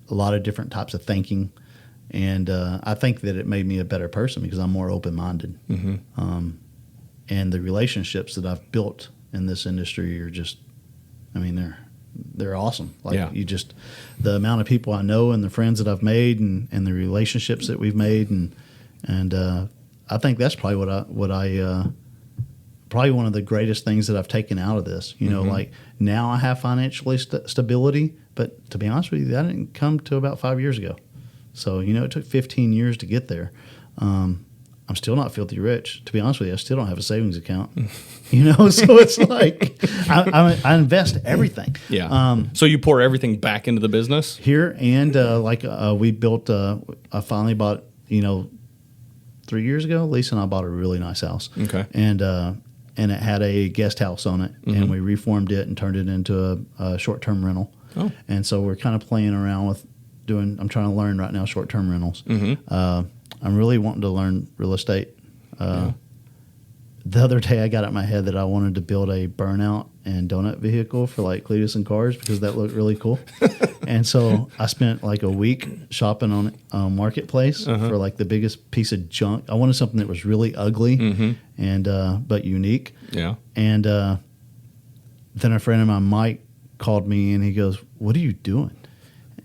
lot of different types of thinking, and I think that it made me a better person because I'm more open-minded. And the relationships that I've built in this industry are just, they're awesome. The amount of people I know and the friends that I've made and the relationships that we've made, and I think that's probably probably one of the greatest things that I've taken out of this. Like now I have financially stability, but to be honest with you, that didn't come to about 5 years ago. So it took 15 years to get there. I'm still not filthy rich. To be honest with you, I still don't have a savings account. So it's like I invest everything. Yeah. So you pour everything back into the business here, and we built. I finally bought. 3 years ago, Lisa and I bought a really nice house. Okay. And it had a guest house on it, and we reformed it and turned it into a short-term rental. Oh. And so we're kind of playing around with I'm trying to learn right now short-term rentals. I'm really wanting to learn real estate. The other day I got it in my head that I wanted to build a burnout and donut vehicle for like Cletus and Cars because that looked really cool. And so I spent like a week shopping on Marketplace for like the biggest piece of junk. I wanted something that was really ugly and but unique. Yeah. And then a friend of mine, Mike, called me and he goes, "What are you doing?"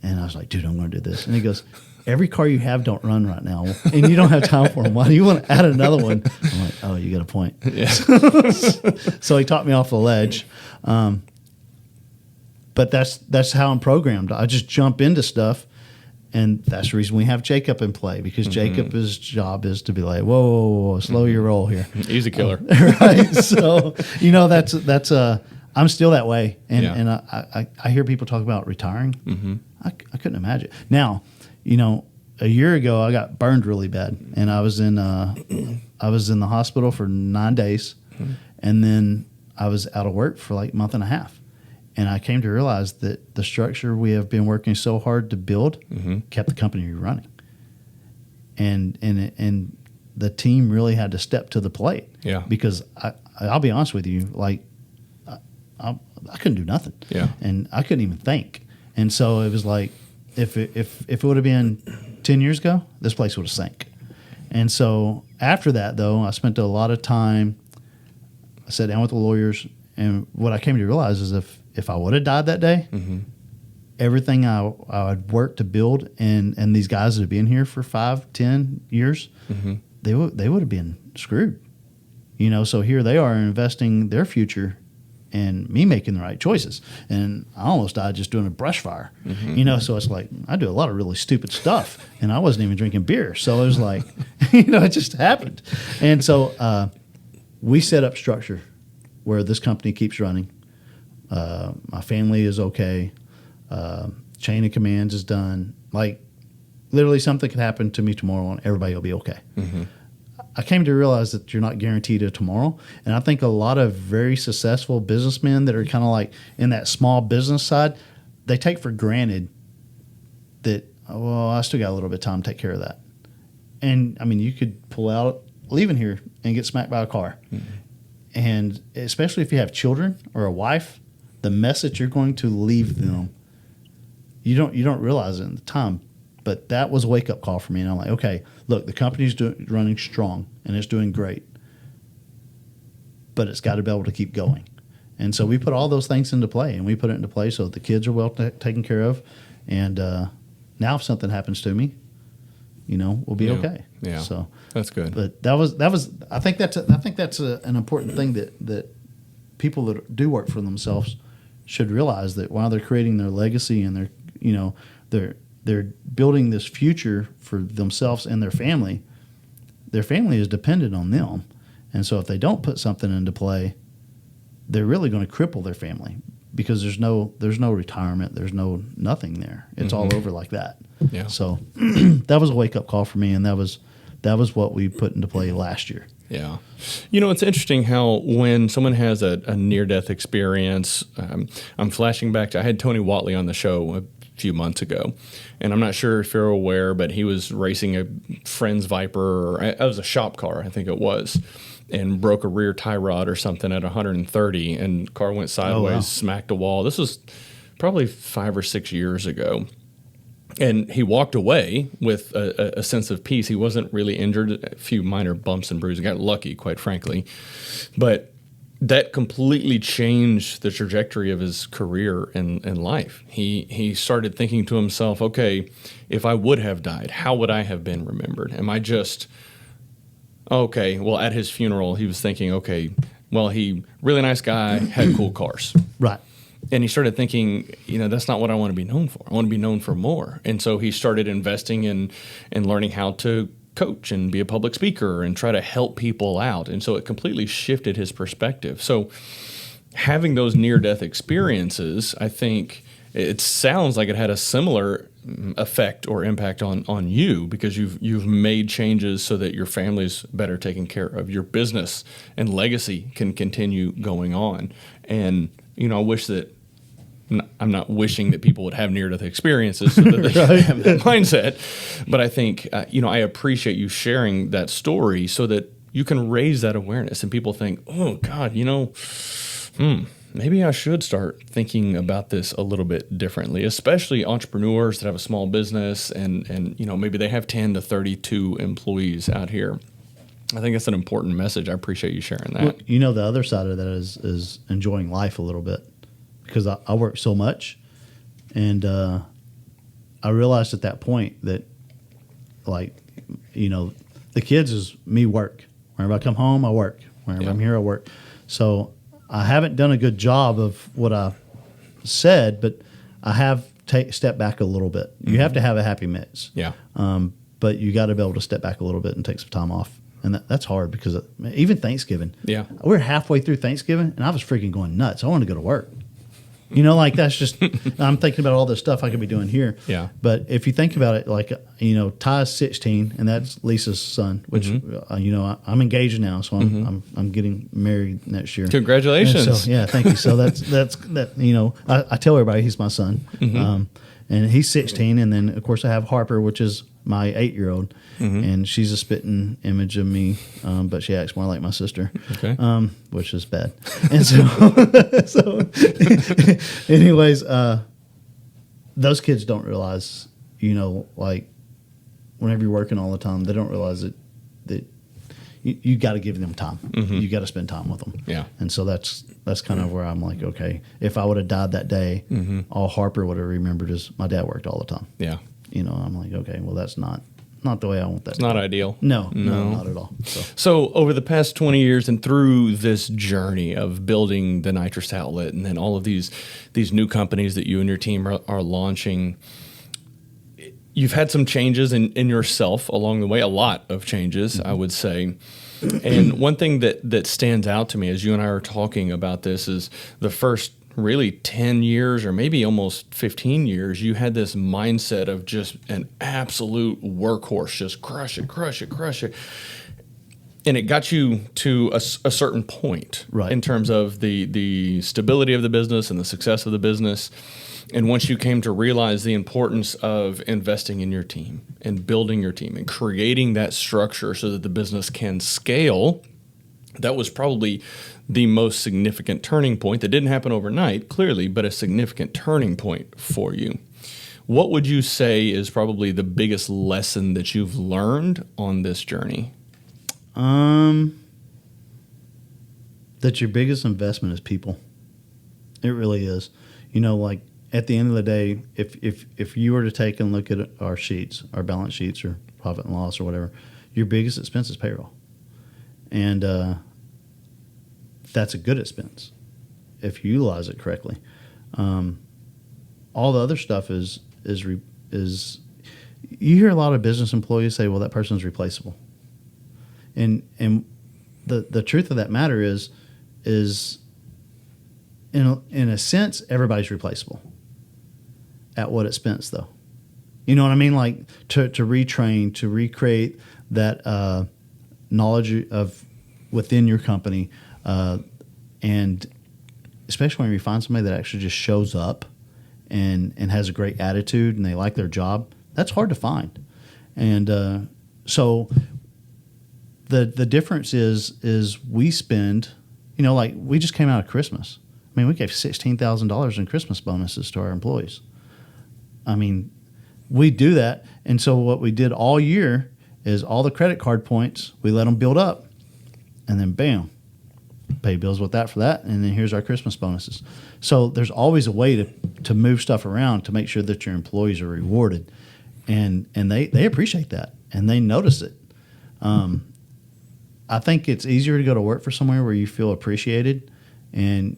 And I was like, "Dude, I'm going to do this." And he goes, "Every car you have don't run right now, and you don't have time for them. Why do you want to add another one?" I'm like, "Oh, you got a point." Yeah. So he taught me off the ledge. But that's how I'm programmed. I just jump into stuff, and that's the reason we have Jacob in play, because Jacob's job is to be like, whoa, slow your roll here. He's a killer. Right? So, that's I'm still that way. And I hear people talk about retiring. I couldn't imagine. Now, a year ago I got burned really bad, and I was in the hospital for 9 days, and then I was out of work for like a month and a half. And I came to realize that the structure we have been working so hard to build kept the company running, and the team really had to step to the plate. Yeah, because I'll be honest with you, like I couldn't do nothing. Yeah, and I couldn't even think. And so it was like, if it would have been 10 years ago, this place would have sank. And so after that, though, I spent a lot of time. I sat down with the lawyers, and what I came to realize is if I would have died that day, everything I had worked to build, and these guys that have been here for 5-10 years, they would have been screwed. So here they are investing their future and me making the right choices. And I almost died just doing a brush fire. So it's like I do a lot of really stupid stuff, and I wasn't even drinking beer. So it was like, it just happened. And so we set up structure where this company keeps running. My family is okay. Chain of commands is done. Like literally something could happen to me tomorrow and everybody will be okay. I came to realize that you're not guaranteed a tomorrow. And I think a lot of very successful businessmen that are kind of like in that small business side, they take for granted that, well, I still got a little bit of time to take care of that. And I mean, you could pull out, leaving here and get smacked by a car. Mm-hmm. And especially if you have children or a wife, the mess that you're going to leave them, you don't realize it at the time. But that was a wake-up call for me. And I'm like, okay, look, the company's running strong, and it's doing great. But it's got to be able to keep going. And so we put all those things into play, and we put it into play so that the kids are well taken care of. And now if something happens to me, we'll be okay. Yeah, so that's good. But that was. I think that's an important thing that people that do work for themselves should realize, that while they're creating their legacy and they're building this future for themselves and their family is dependent on them. And so if they don't put something into play, they're really going to cripple their family, because there's no retirement, there's nothing there. It's all over like that. Yeah. So that was a wake up call for me, and that was what we put into play last year. Yeah. It's interesting how when someone has a near-death experience, I'm flashing back to, I had Tony Watley on the show a few months ago, and I'm not sure if you're aware, but he was racing a friend's Viper, or it was a shop car, I think it was, and broke a rear tie rod or something at 130, and car went sideways, smacked a wall. This was probably 5 or 6 years ago. And he walked away with a sense of peace. He wasn't really injured, a few minor bumps and bruises. Got lucky, quite frankly. But that completely changed the trajectory of his career and life. He started thinking to himself, okay, if I would have died, how would I have been remembered? Am I just, okay, well, at his funeral, he was thinking, okay, well, he really nice guy, had cool cars. Right. And he started thinking, that's not what I want to be known for. I want to be known for more. And so he started investing in learning how to coach and be a public speaker and try to help people out. And so it completely shifted his perspective. So having those near-death experiences, I think it sounds like it had a similar effect or impact on you, because you've made changes so that your family's better taken care of. Your business and legacy can continue going on. And I wish that, I'm not wishing that people would have near-death experiences so that they have that mindset, but I think, I appreciate you sharing that story so that you can raise that awareness, and people think, oh, God, maybe I should start thinking about this a little bit differently, especially entrepreneurs that have a small business and maybe they have 10 to 32 employees out here. I think that's an important message. I appreciate you sharing that. Well, the other side of that is enjoying life a little bit, because I work so much, and I realized at that point that, the kids is me work. Whenever I come home, I work. Whenever I'm here, I work. So I haven't done a good job of what I said, but I have stepped back a little bit. You have to have a happy mix. Yeah. But you got to be able to step back a little bit and take some time off. And that's hard, because even Thanksgiving. Yeah. We're halfway through Thanksgiving, and I was freaking going nuts. I wanted to go to work. That's just, I'm thinking about all the stuff I could be doing here. Yeah. But if you think about it, Ty's 16, and that's Lisa's son, which, I'm engaged now, so I'm getting married next year. Congratulations. So, yeah, thank you. So that's I tell everybody he's my son. And he's 16, and then, of course, I have Harper, which is my 8-year-old, and she's a spitting image of me, but she acts more like my sister, which is bad. And so anyways, those kids don't realize, whenever you're working all the time, they don't realize that you got to give them time. You got to spend time with them. Yeah. And so that's kind of where I'm like, okay, if I would have died that day, all Harper would have remembered is my dad worked all the time. Yeah. I'm like, okay, well, that's not the way I want that. It's not ideal. No, not at all. So over the past 20 years and through this journey of building the nitrous outlet, and then all of these new companies that you and your team are launching, you've had some changes in yourself along the way, a lot of changes, I would say. And one thing that stands out to me as you and I are talking about this is the first really 10 years or maybe almost 15 years, you had this mindset of just an absolute workhorse, just crush it. And it got you to a certain point, Right. in terms of the stability of the business and the success of the business. And once you came to realize the importance of investing in your team and building your team and creating that structure so that the business can scale, that was probably the most significant turning point that didn't happen overnight, clearly, but a significant turning point for you. What would you say is probably the biggest lesson that you've learned on this journey? That your biggest investment is people. It really is. Like at the end of the day, if you were to take and look at our sheets, our balance sheets or profit and loss or whatever, your biggest expense is payroll. And that's a good expense if you utilize it correctly. All the other stuff is you hear a lot of business employees say, well, that person's replaceable. And the truth of that matter is in a sense, everybody's replaceable. At what expense, though? You know what I mean? Like to retrain, to recreate that knowledge of within your company, and especially when you find somebody that actually just shows up and has a great attitude and they like their job, that's hard to find. And so the difference is we spend, like we just came out of Christmas. I mean, we gave $16,000 in Christmas bonuses to our employees. I mean, we do that. And so what we did all year is all the credit card points, we let them build up. And then, bam, pay bills with that for that. And then here's our Christmas bonuses. So there's always a way to move stuff around to make sure that your employees are rewarded. And they appreciate that. And they notice it. I think it's easier to go to work for somewhere where you feel appreciated and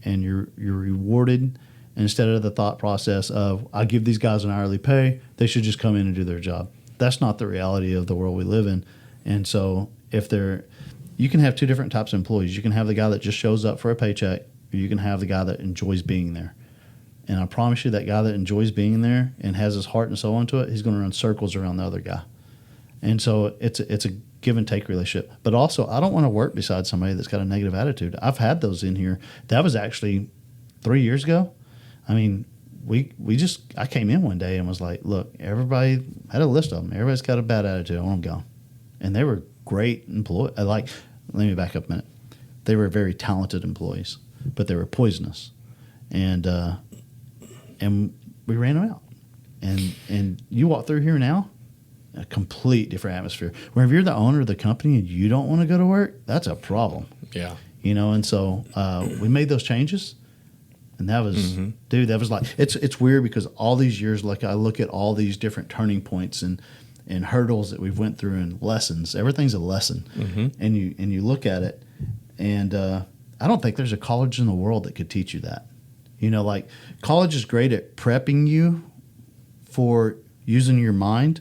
you're rewarded, instead of the thought process of, I give these guys an hourly pay, they should just come in and do their job. That's not the reality of the world we live in. And so you can have two different types of employees. You can have the guy that just shows up for a paycheck, or you can have the guy that enjoys being there. And I promise you, that guy that enjoys being there and has his heart and soul into it, he's going to run circles around the other guy. And so it's a give and take relationship. But also, I don't want to work beside somebody that's got a negative attitude. I've had those in here. That was actually 3 years ago. I mean, I came in one day and was like, look, everybody had a list of them. Everybody's got a bad attitude. I want them gone. And they were great employees. Let me back up a minute. They were very talented employees, but they were poisonous. And we ran them out. And you walk through here now, a complete different atmosphere. Where if you're the owner of the company and you don't want to go to work, that's a problem. Yeah. And so we made those changes. And that was, dude, that was like, it's weird because all these years, like I look at all these different turning points and hurdles that we've went through and lessons. Everything's a lesson. And you look at it, and I don't think there's a college in the world that could teach you that. Like college is great at prepping you for using your mind,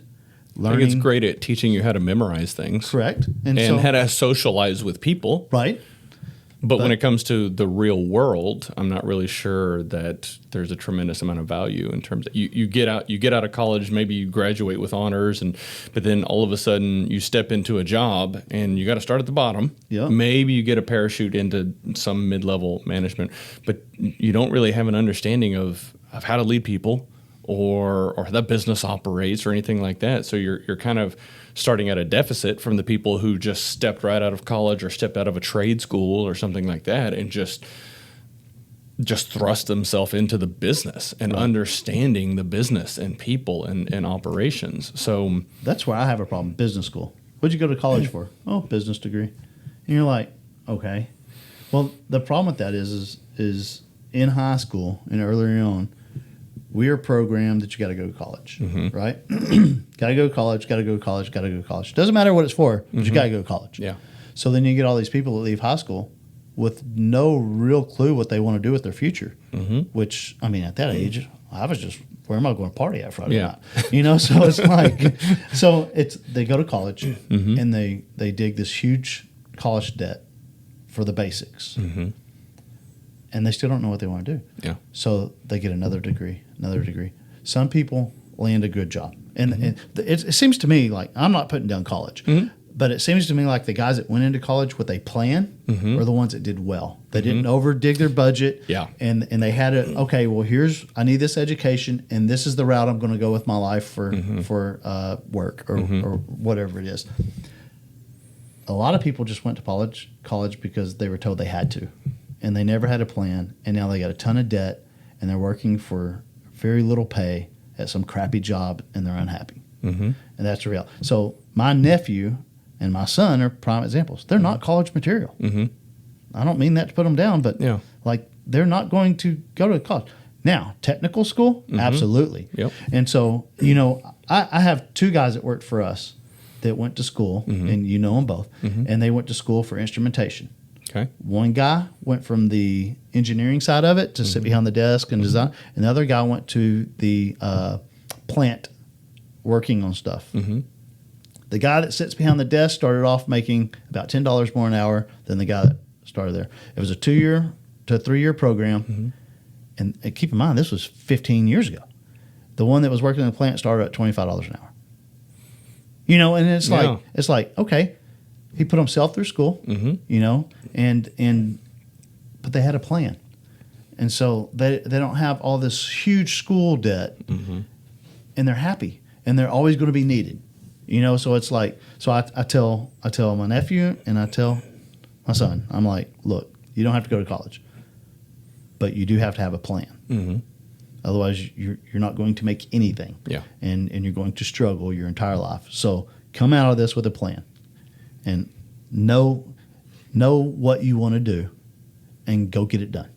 learning. I think it's great at teaching you how to memorize things. Correct. And how to socialize with people. Right. But when it comes to the real world, I'm not really sure that there's a tremendous amount of value in terms of you get out of college, maybe you graduate with honors, but then all of a sudden you step into a job and you got to start at the bottom. Yeah. Maybe you get a parachute into some mid-level management, but you don't really have an understanding of how to lead people or how that business operates or anything like that. So you're kind of starting at a deficit from the people who just stepped right out of college or stepped out of a trade school or something like that and just thrust themselves into the business and understanding the business and people and operations. So that's where I have a problem. Business school. What'd you go to college for? Oh, business degree. And you're like, okay. Well, the problem with that is in high school and earlier on, we are programmed that you got to go to college, right? Got to go to college, got to go to college, got to go to college. Doesn't matter what it's for, but you got to go to college. Yeah. So then you get all these people that leave high school with no real clue what they want to do with their future, which, I mean, at that age, I was just, where am I going to party at Friday night? So it's like, they go to college and they dig this huge college debt for the basics. And they still don't know what they want to do. Yeah. So they get another degree. Some people land a good job. And it seems to me like, I'm not putting down college. But it seems to me like the guys that went into college with a plan are the ones that did well. They didn't overdig their budget. Yeah. And they had okay, well, I need this education, and this is the route I'm going to go with my life for work or whatever it is. A lot of people just went to college because they were told they had to, and they never had a plan, and now they got a ton of debt, and they're working for very little pay at some crappy job, and they're unhappy. And that's the reality. So my nephew and my son are prime examples. They're not college material. I don't mean that to put them down, but like they're not going to go to college. Now, technical school, absolutely. Yep. And so, I have two guys that worked for us that went to school, and you know them both, and they went to school for instrumentation. Okay. One guy went from the engineering side of it to sit behind the desk and design, and the other guy went to the plant working on stuff. The guy that sits behind the desk started off making about $10 more an hour than the guy that started there. It was a 2-year to 3-year program, and keep in mind this was 15 years ago. The one that was working in the plant started at $25 an hour. And it's like okay, he put himself through school, but they had a plan, and so they don't have all this huge school debt, and they're happy, and they're always going to be needed. So it's like, I tell my nephew and I tell my son, I'm like, look, you don't have to go to college, but you do have to have a plan. Otherwise, you're not going to make anything. Yeah. And you're going to struggle your entire life. So come out of this with a plan, and know what you want to do, and go get it done.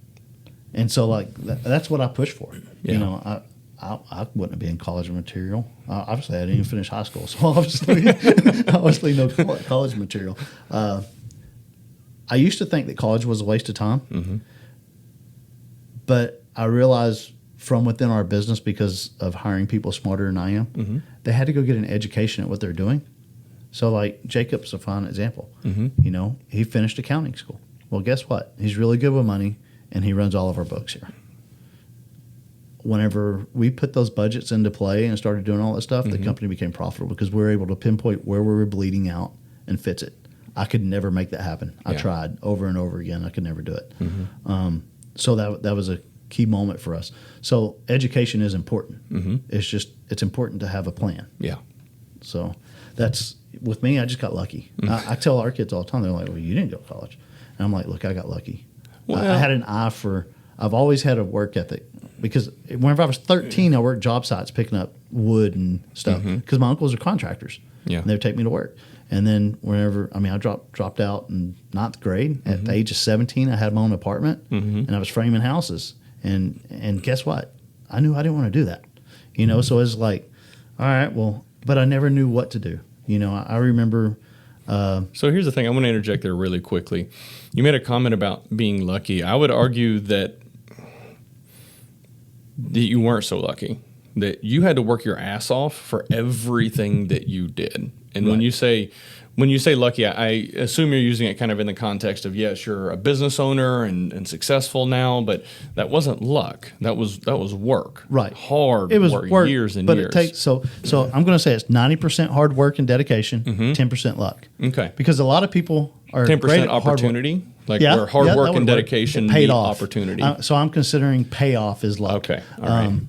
And so like that's what I push for. Yeah. I wouldn't be in college material. Obviously, I didn't even finish high school, so obviously no college material. I used to think that college was a waste of time, but I realized from within our business, because of hiring people smarter than I am, they had to go get an education at what they're doing. So like Jacob's a fine example. He finished accounting school. Well, guess what? He's really good with money, and he runs all of our books here. Whenever we put those budgets into play and started doing all that stuff, the company became profitable because we were able to pinpoint where we were bleeding out and fix it. I could never make that happen. I tried over and over again. I could never do it. So that was a key moment for us. So education is important. It's important to have a plan. Yeah. So that's, with me, I just got lucky. I tell our kids all the time, they're like, well, you didn't go to college. And I'm like, look, I got lucky. Well, I had an eye I've always had a work ethic. Because whenever I was 13, I worked job sites picking up wood and stuff. Because my uncles are contractors. Yeah. And they would take me to work. And then I dropped out in 9th grade. At the age of 17, I had my own apartment. And I was framing houses. And guess what? I knew I didn't want to do that. So it was like, all right, well, but I never knew what to do. I remember. So here's the thing. I want to interject there really quickly. You made a comment about being lucky. I would argue that you weren't so lucky, that you had to work your ass off for everything that you did. And when you say lucky, I assume you're using it kind of in the context of, yes, you're a business owner and successful now, but that wasn't luck. That was work. Right. Hard it was work, years and but years. It takes so I'm going to say it's 90% hard work and dedication, 10% luck. Okay. Because a lot of people are 10% opportunity, where hard work and dedication paid meet off. Opportunity. So I'm considering payoff is luck. Okay. All right.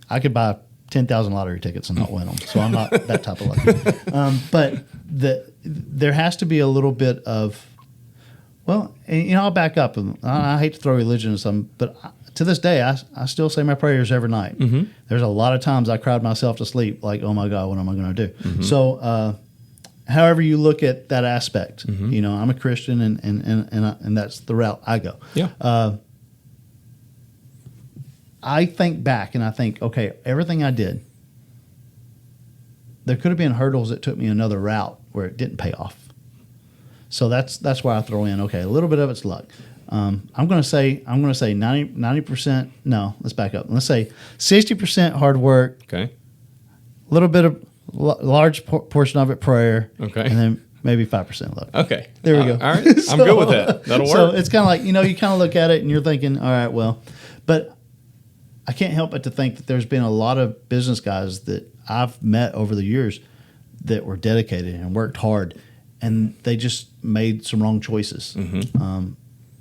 I could buy 10,000 lottery tickets and not win them. So I'm not that type of lucky. But there has to be a little bit of, I'll back up. I hate to throw religion in something, but to this day, I still say my prayers every night. There's a lot of times I cried myself to sleep, like, oh my God, what am I going to do? So however you look at that aspect, I'm a Christian and that's the route I go. Yeah. I think back and I think, okay, everything I did, there could have been hurdles that took me another route where it didn't pay off. So that's why I throw in, okay, a little bit of it's luck. I'm going to say 90%. No, let's back up. Let's say 60% hard work. Okay. A little bit of large portion of it prayer. Okay. And then maybe 5% luck. Okay. There we go. All right. I'm good with that. That'll work. So it's kind of like, you kind of look at it and you're thinking, all right, well, but I can't help but to think that there's been a lot of business guys that I've met over the years that were dedicated and worked hard, and they just made some wrong choices.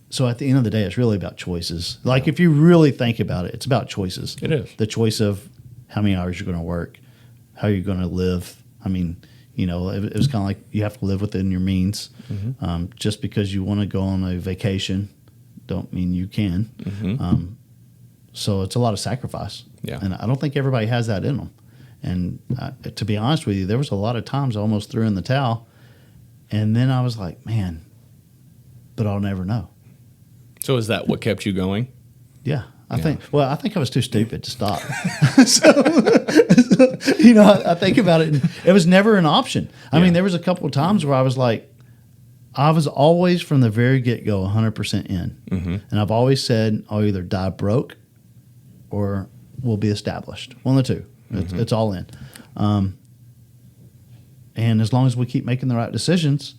So at the end of the day, it's really about choices. Like if you really think about it, it's about choices. It is. The choice of how many hours you're going to work, how you're going to live. I mean, you know, it was kind of like you have to live within your means. Just because you want to go on a vacation don't mean you can. So it's a lot of sacrifice. Yeah. And I don't think everybody has that in them. And to be honest with you, there was a lot of times I almost threw in the towel. And then I was like, man, but I'll never know. So is that what kept you going? Yeah. I think I was too stupid to stop. You know, I think about it, and it was never an option. I mean, there was a couple of times where I was like, I was always from the very get-go 100% in. And I've always said, I'll either die broke or we'll be established. One of the two. It's all in. And as long as we keep making the right decisions,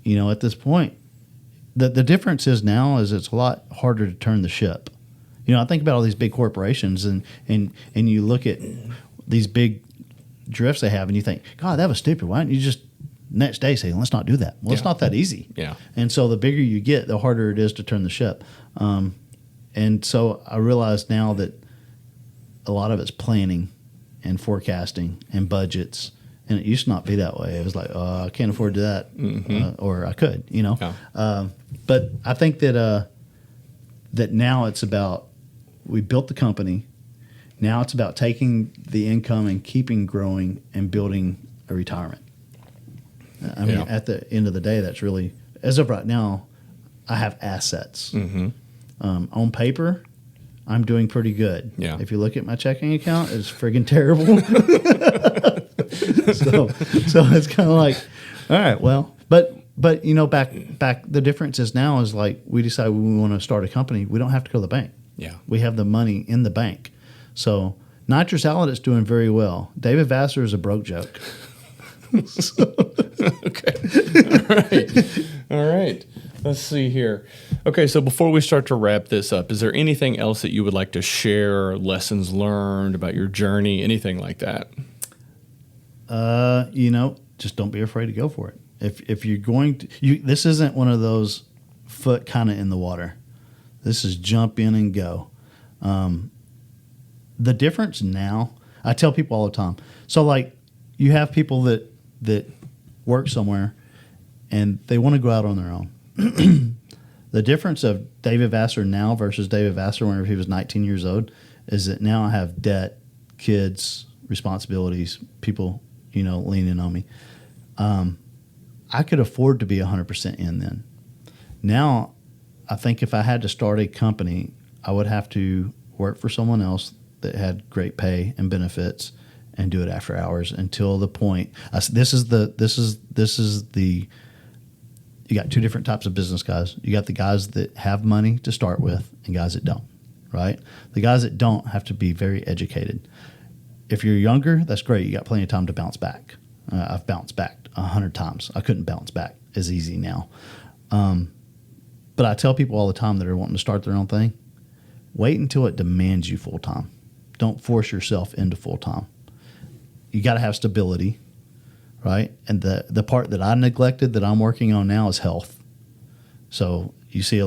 you know, at this point, the difference is now is it's a lot harder to turn the ship. You know, I think about all these big corporations and you look at these big drifts they have and you think, God, that was stupid. Why don't you just next day say, let's not do that? Well, it's not that easy. Yeah. And so the bigger you get, the harder it is to turn the ship. And so I realize now that a lot of it's planning and forecasting and budgets. And it used to not be that way. It was like, I can't afford to do that, or I could, you know. Yeah. But I think that that now it's about, we built the company. Now it's about taking the income and keeping growing and building a retirement. I mean, at the end of the day, that's really, as of right now, I have assets. On paper, I'm doing pretty good. Yeah. If you look at my checking account, it's friggin' terrible. So it's kind of like, all right, well, but you know, back the difference is now is like we decide we want to start a company. We don't have to go to the bank. Yeah. We have the money in the bank. So Nitrous Salad is doing very well. David Vasser is a broke joke. Okay. All right. Let's see here. Okay, so before we start to wrap this up, is there anything else that you would like to share, lessons learned about your journey, anything like that? You know, just don't be afraid to go for it. If you're going to, this isn't one of those foot kind of in the water. This is jump in and go. The difference now, I tell people all the time. So like, you have people that work somewhere and they want to go out on their own. The difference of David Vasser now versus David Vasser whenever he was 19 years old is that now I have debt, kids, responsibilities, people, you know, leaning on me. I could afford to be 100% in then. Now, I think if I had to start a company, I would have to work for someone else that had great pay and benefits and do it after hours until the point. This is the. You got two different types of business guys. You got the guys that have money to start with and guys that don't, right? The guys that don't have to be very educated. If you're younger, that's great. You got plenty of time to bounce back. I've bounced back 100 times. I couldn't bounce back as easy now. But I tell people all the time that are wanting to start their own thing, wait until it demands you full time. Don't force yourself into full time. You got to have stability. Right? And the part that I neglected that I'm working on now is health. So you see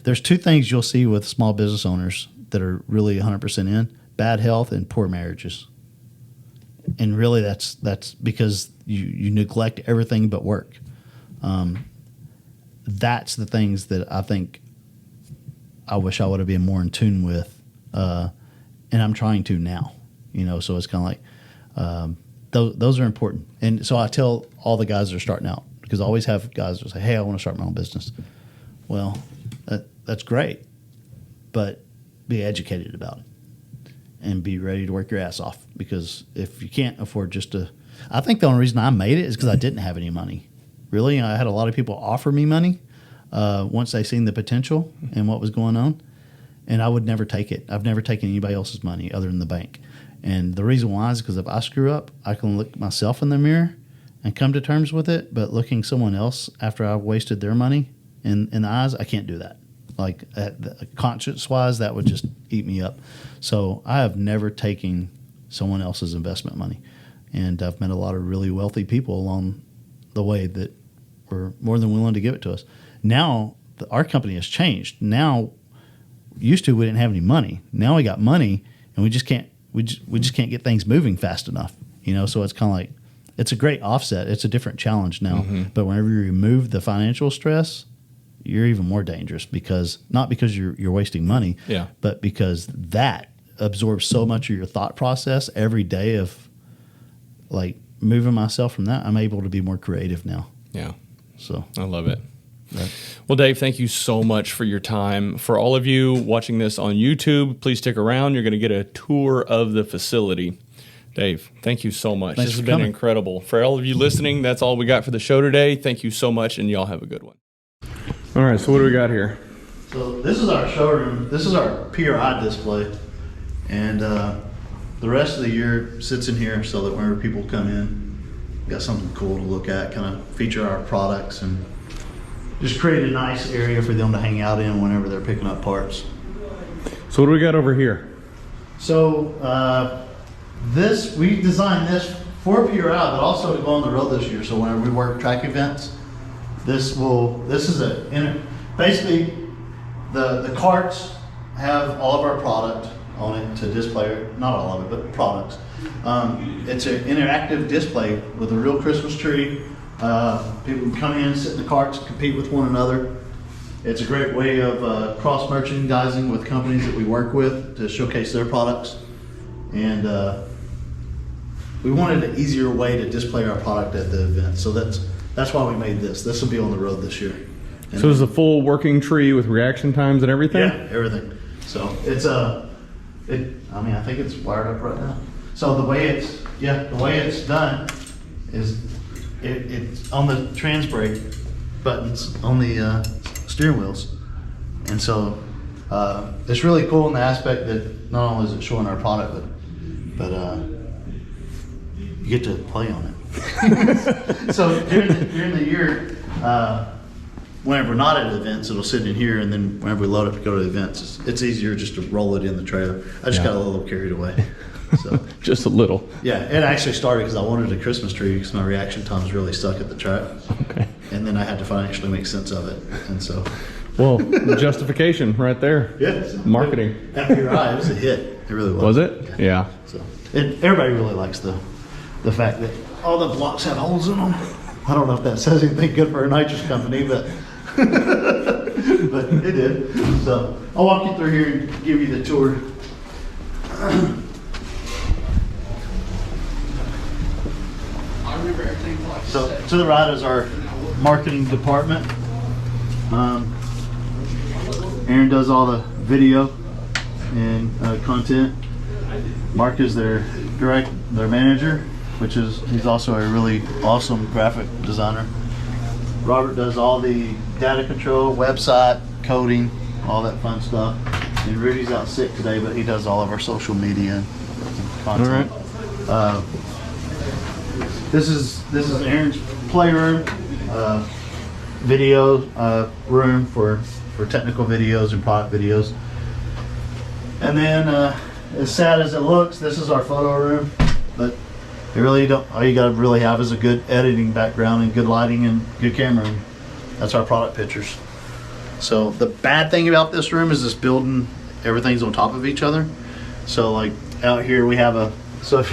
there's two things you'll see with small business owners that are really 100% in: bad health and poor marriages. And really that's because you neglect everything but work. That's the things that I think I wish I would have been more in tune with. And I'm trying to now, you know, so it's kind of like, those are important. And so I tell all the guys that are starting out, because I always have guys that say, hey, I want to start my own business. Well, that's great, but be educated about it and be ready to work your ass off, because if you can't afford I think the only reason I made it is because I didn't have any money. Really, I had a lot of people offer me money once they seen the potential and what was going on, and I would never take it. I've never taken anybody else's money other than the bank. And the reason why is because if I screw up, I can look myself in the mirror and come to terms with it. But looking someone else after I've wasted their money in the eyes, I can't do that. Like conscience-wise, that would just eat me up. So I have never taken someone else's investment money. And I've met a lot of really wealthy people along the way that were more than willing to give it to us. Now, our company has changed. Now, used to we didn't have any money. Now we got money, and we just can't get things moving fast enough. So it's kind of like, it's a great offset. It's a different challenge now. But whenever you remove the financial stress, you're even more dangerous, because not because you're wasting money, but because that absorbs so much of your thought process every day of like moving myself from that. I'm able to be more creative now. Yeah. So I love it. Right. Well, Dave, thank you so much for your time. For all of you watching this on YouTube, please stick around. You're going to get a tour of the facility. Dave, thank you so much. Thanks this has for been coming. incredible. For all of you listening, that's all we got for the show today. Thank you so much, and y'all have a good one. All right, so what do we got here? So this is our showroom. This is our PRI display. And the rest of the year sits in here so that whenever people come in, we got something cool to look at, kind of feature our products, and just create a nice area for them to hang out in whenever they're picking up parts. So what do we got over here? So we designed this for PRI, but also to go on the road this year. So whenever we work track events, basically the carts have all of our product on it to display, not all of it, but products. It's an interactive display with a real Christmas tree. People can come in, sit in the carts, compete with one another. It's a great way of cross-merchandising with companies that we work with to showcase their products. And we wanted an easier way to display our product at the event. So that's why we made this. This will be on the road this year. And so it's a full working tree with reaction times and everything? Yeah, everything. So it's I think it's wired up right now. So the way it's done is it's on the trans brake buttons on the steering wheels. And so it's really cool in the aspect that not only is it showing our product, but you get to play on it. So during the year, whenever we're not at events, it'll sit in here, and then whenever we load up to go to the events, it's easier just to roll it in the trailer. I just got a little carried away. So just a little. yeah, it actually started because I wanted a Christmas tree because my reaction times really stuck at the track. Okay. And then I had to financially make sense of it, and so. Well, justification right there. Yeah. Marketing. At PRI, it was a hit. It really was. Was it? Yeah. So everybody really likes the fact that all the blocks have holes in them. I don't know if that says anything good for a nitrous company, but but it did. So I'll walk you through here and give you the tour. So to the right is our marketing department. Aaron does all the video and content. Mark is their manager, he's also a really awesome graphic designer. Robert does all the data control, website, coding, all that fun stuff. And Rudy's out sick today, but he does all of our social media and content. All right. This is Aaron's playroom, video room for technical videos and product videos. And then, as sad as it looks, this is our photo room. But you really don't. All you gotta really have is a good editing background and good lighting and good camera. And that's our product pictures. So the bad thing about this room is this building, everything's on top of each other. So like out here we have so if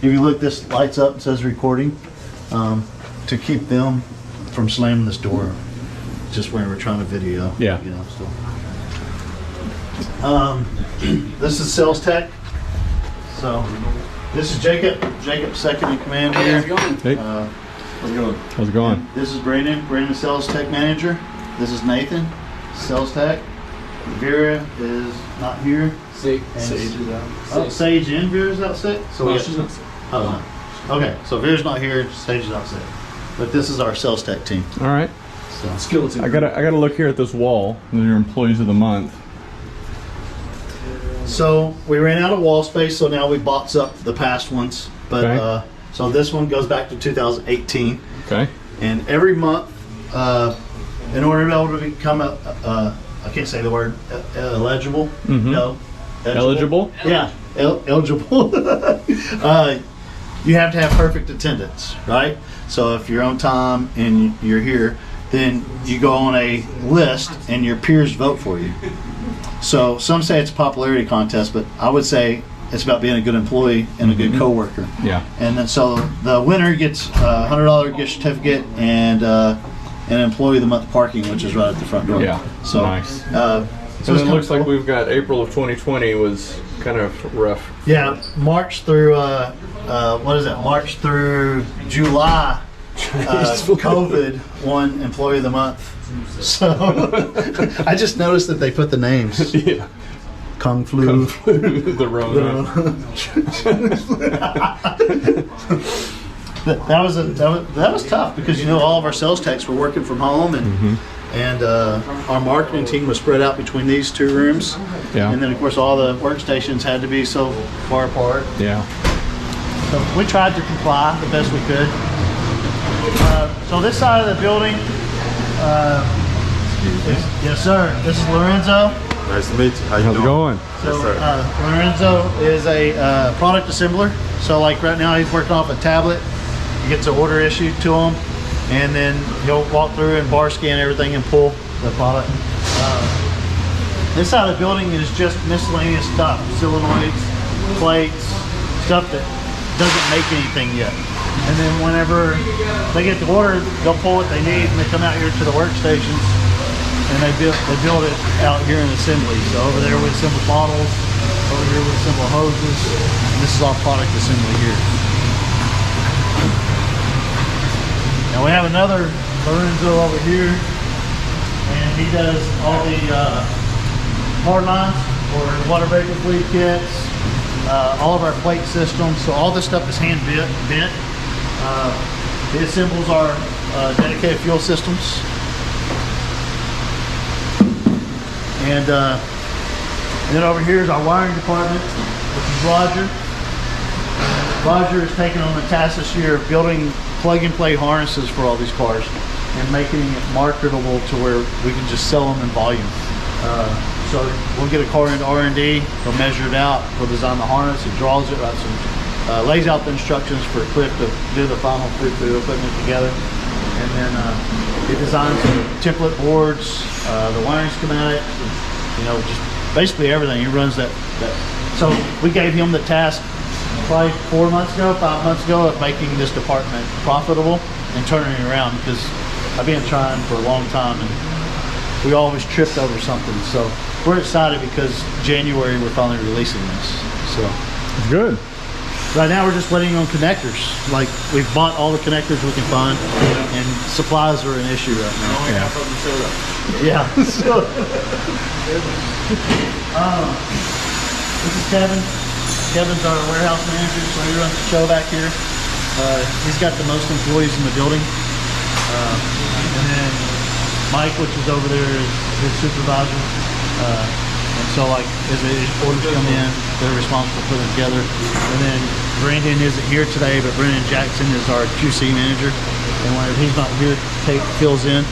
you look, this lights up and says recording, to keep them from slamming this door just when we're trying to video. Yeah. So this is sales tech. So this is Jacob second in command here. How's it going? Hey, How's it going? how's it going? This is Brandon sales tech manager. This is Nathan, sales tech. Vera is not here. Sage And- is out. Oh, Sage and Vera's out sick. So we No, got- she's not sick. Oh, no. Okay, so Vera's not here. Sage is out sick. But this is our sales tech team. All right. So Skeleton. I gotta look here at this wall. Your employees of the month. So we ran out of wall space, so now we box up the past ones. But Okay. so this one goes back to 2018, Okay. and every month, in order to be able to become I can't say the word eligible. Mhm. No, Eligible? Yeah, eligible. you have to have perfect attendance, right? So if you're on time and you're here, then you go on a list and your peers vote for you. So some say it's a popularity contest, but I would say it's about being a good employee and a good coworker. Yeah. And then so the winner gets a $100 gift certificate and an employee of the month parking, which is right at the front door. Yeah. So nice. So it looks like we've got April of 2020 was kind of rough. Yeah, March through what is it? March through July. COVID won Employee of the Month. So I just noticed that they put the names. Yeah. Kung Flu. The Rona. that was tough because all of our sales techs were working from home and our marketing team was spread out between these two rooms. Yeah. And then of course all the workstations had to be so far apart. Yeah. So we tried to comply the best we could. So this side of the building, yes sir, this is Lorenzo. Nice to meet you. How you How's it doing? going? So Yes, sir. Lorenzo is a product assembler. So like right now he's working off a tablet. He gets an order issued to him, and then he'll walk through and bar scan everything and pull the product. This side of the building is just miscellaneous stuff, solenoids, plates, stuff that doesn't make anything yet. And then whenever they get the order, they'll pull what they need and they come out here to the workstations and they build it out here in assembly. So over there we assemble bottles, over here we assemble hoses, and this is all product assembly here. Now we have another Lorenzo over here, and he does all the hard lines or water vapor fluid kits, all of our plate systems. So all this stuff is hand bent. He assembles our dedicated fuel systems. And then over here is our wiring department, which is Roger. Roger has taken on the task this year of building plug-and-play harnesses for all these cars and making it marketable to where we can just sell them in volume. So we'll get a car into R&D, he'll measure it out, he'll design the harness, he draws it, lays out the instructions for Cliff to do the final through equipment together. And then he designs the template boards, the wiring schematics, and, just basically everything. He runs that. So we gave him the task probably 4 months ago, 5 months ago, of making this department profitable and turning it around, because I've been trying for a long time and we always tripped over something. So we're excited because January we're finally releasing this. So Good. right now we're just waiting on connectors. Like we've bought all the connectors we can find, and supplies are an issue right now. Yeah. Yeah. So, this is Kevin. Kevin's our warehouse manager, so he runs the show back here. He's got the most employees in the building. And then Mike, which is over there, is his supervisor. And so like as the orders come in, they're responsible for putting them together. And then Brandon isn't here today, but Brendan Jackson is our QC manager. And whenever he's not here, fills in.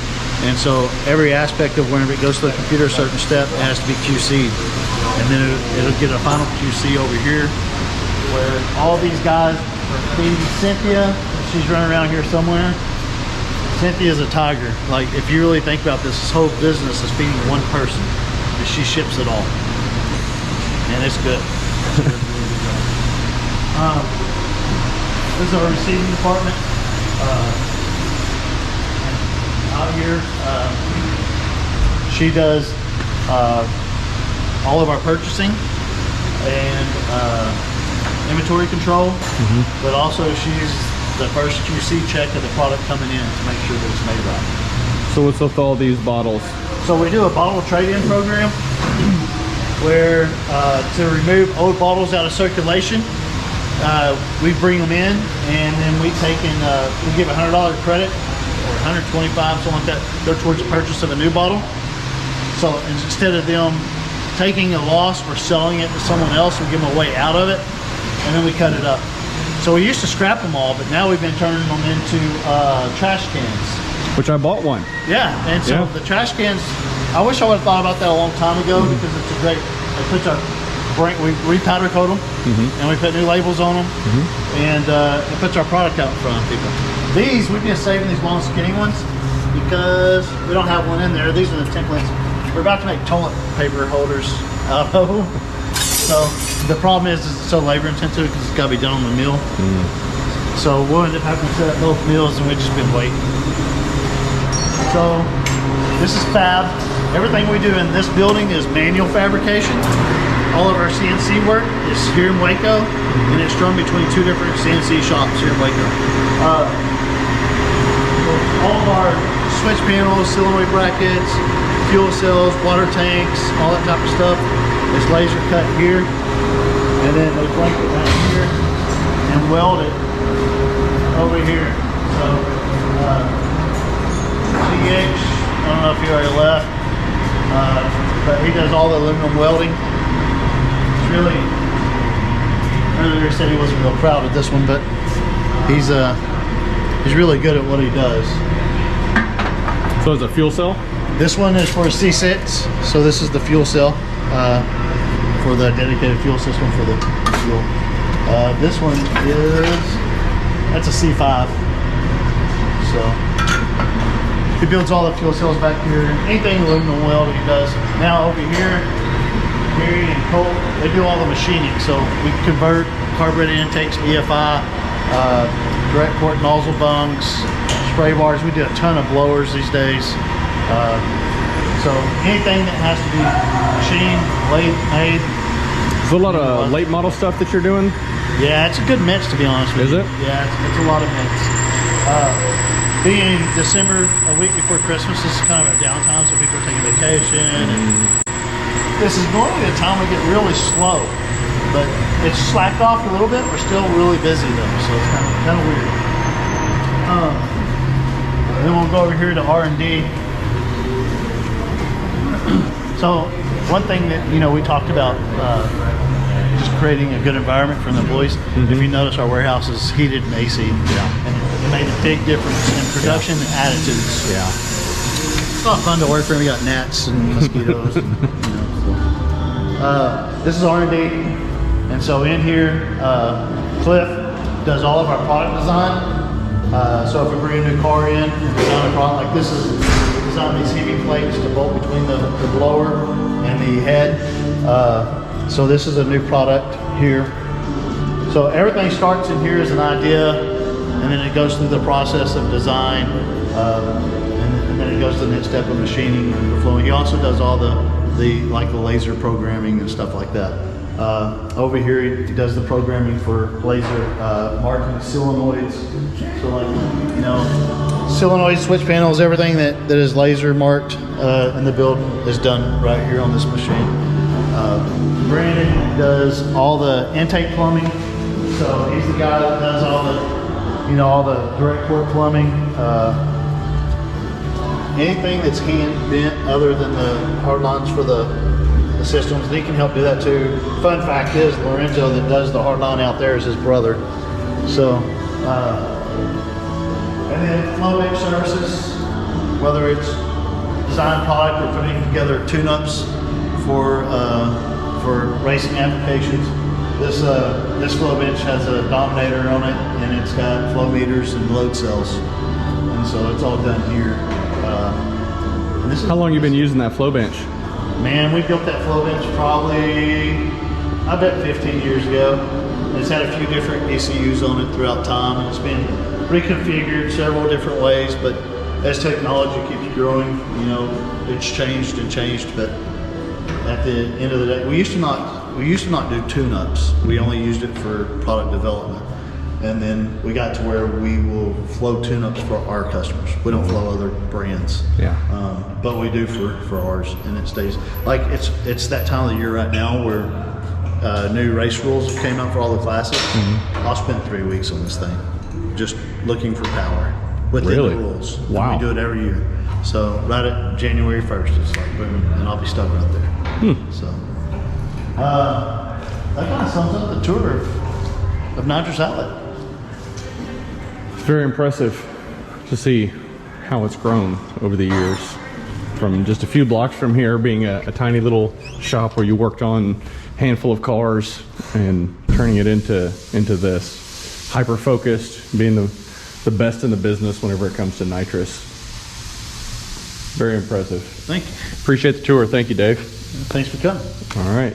And so every aspect of whenever it goes to the computer, a certain step, it has to be QC'd. And then it'll get a final QC over here, where all these guys are feeding Cynthia. She's running around here somewhere. Cynthia's a tiger. Like, if you really think about this whole business is feeding one person. And she ships it all. And it's good. This is our receiving department. Out here, she does all of our purchasing and inventory control, but also she's the first QC check of the product coming in to make sure that it's made right. So what's with all these bottles? So we do a bottle trade-in program where to remove old bottles out of circulation, we bring them in and then we give a $100 credit or 125, something like that, go towards the purchase of a new bottle. So instead of them taking a loss or selling it to someone else, we give them a way out of it, and then we cut it up. So we used to scrap them all, but now we've been turning them into trash cans. Which I bought one. Yeah, and so the trash cans, I wish I would have thought about that a long time ago, because it's a great, it puts our we re-powder coat them, and we put new labels on them, and it puts our product out in front of people. These, we've been saving these long skinny ones because we don't have one in there. These are the templates. We're about to make toilet paper holders out of them. So the problem is it's so labor intensive because it's got to be done on the mill. So we'll end up having to set up both mills, and we've just been waiting. So this is fab. Everything we do in this building is manual fabrication. All of our CNC work is here in Waco, and it's strung between 2 different CNC shops here in Waco. All of our switch panels, solenoid brackets, fuel cells, water tanks, all that type of stuff is laser cut here, and then they blank it down here and weld it over here. So CH, I don't know if he already left, but he does all the aluminum welding. It's really, earlier he said he wasn't real proud of this one, but he's really good at what he does. So it's a fuel cell? This one is for a C6, so this is the fuel cell for the dedicated fuel system for the fuel. This one that's a C5. So he builds all the fuel cells back here. Anything aluminum welding he does. Now over here, Gary and Cole, they do all the machining. So we convert carburetor intakes, EFI, direct port nozzle bungs, spray bars. We do a ton of blowers these days. So anything that has to be machined, lathe made. Is there a lot of late model stuff that you're doing? Yeah, it's a good mix, to be honest with you. Is it? Yeah, it's a lot of mix. Being December, a week before Christmas, this is kind of a downtime, so people are taking vacation. And this is normally the time we get really slow, but it's slacked off a little bit. We're still really busy though, so it's kind of weird. Then we'll go over here to R&D. So one thing that we talked about, just creating a good environment for the employees. If you notice, our warehouse is heated and AC. And it made a big difference in production and attitudes. It's not fun to work for. We got gnats and mosquitoes. This is R&D, and so in here, Cliff does all of our product design. So if we bring a new car in and design a product like this, is design these heating plates to bolt between the blower and the head. So this is a new product here. So everything starts in here as an idea, and then it goes through the process of design, and then it goes to the next step of machining and flowing. He also does all the laser programming and stuff like that. Over here, he does the programming for laser marking solenoids. So solenoid switch panels, everything that is laser marked in the build is done right here on this machine. Brandon does all the intake plumbing. So he's the guy that does all the direct port plumbing. Anything that's hand bent other than the hard lines for the systems, and he can help do that too. Fun fact is, Lorenzo that does the hard line out there is his brother. So, and then flow bench services, whether it's design product or putting together tune-ups for racing applications. This flow bench has a dominator on it, and it's got flow meters and load cells, and so it's all done here. How long you been using that flow bench? Man, we built that flow bench probably, I bet 15 years ago. It's had a few different ECUs on it throughout time, and it's been reconfigured several different ways, but as technology keeps growing, it's changed and changed, but at the end of the day, we used to not do tune-ups. We only used it for product development. And then we got to where we will flow tune-ups for our customers. We don't flow other brands. But we do for ours, and it stays. Like it's that time of the year right now where new race rules have came out for all the classes. I'll spend 3 weeks on this thing, just looking for power within the rules. Wow. We do it every year. So right at January 1st, it's like boom, and I'll be stuck right there. So that kind of sums up the tour of Nitrous Outlet. It's very impressive to see how it's grown over the years, from just a few blocks from here being a tiny little shop where you worked on handful of cars and turning it into this. Hyper focused, being the best in the business whenever it comes to nitrous. Very impressive. Thank you. Appreciate the tour. Thank you, Dave. Thanks for coming. All right.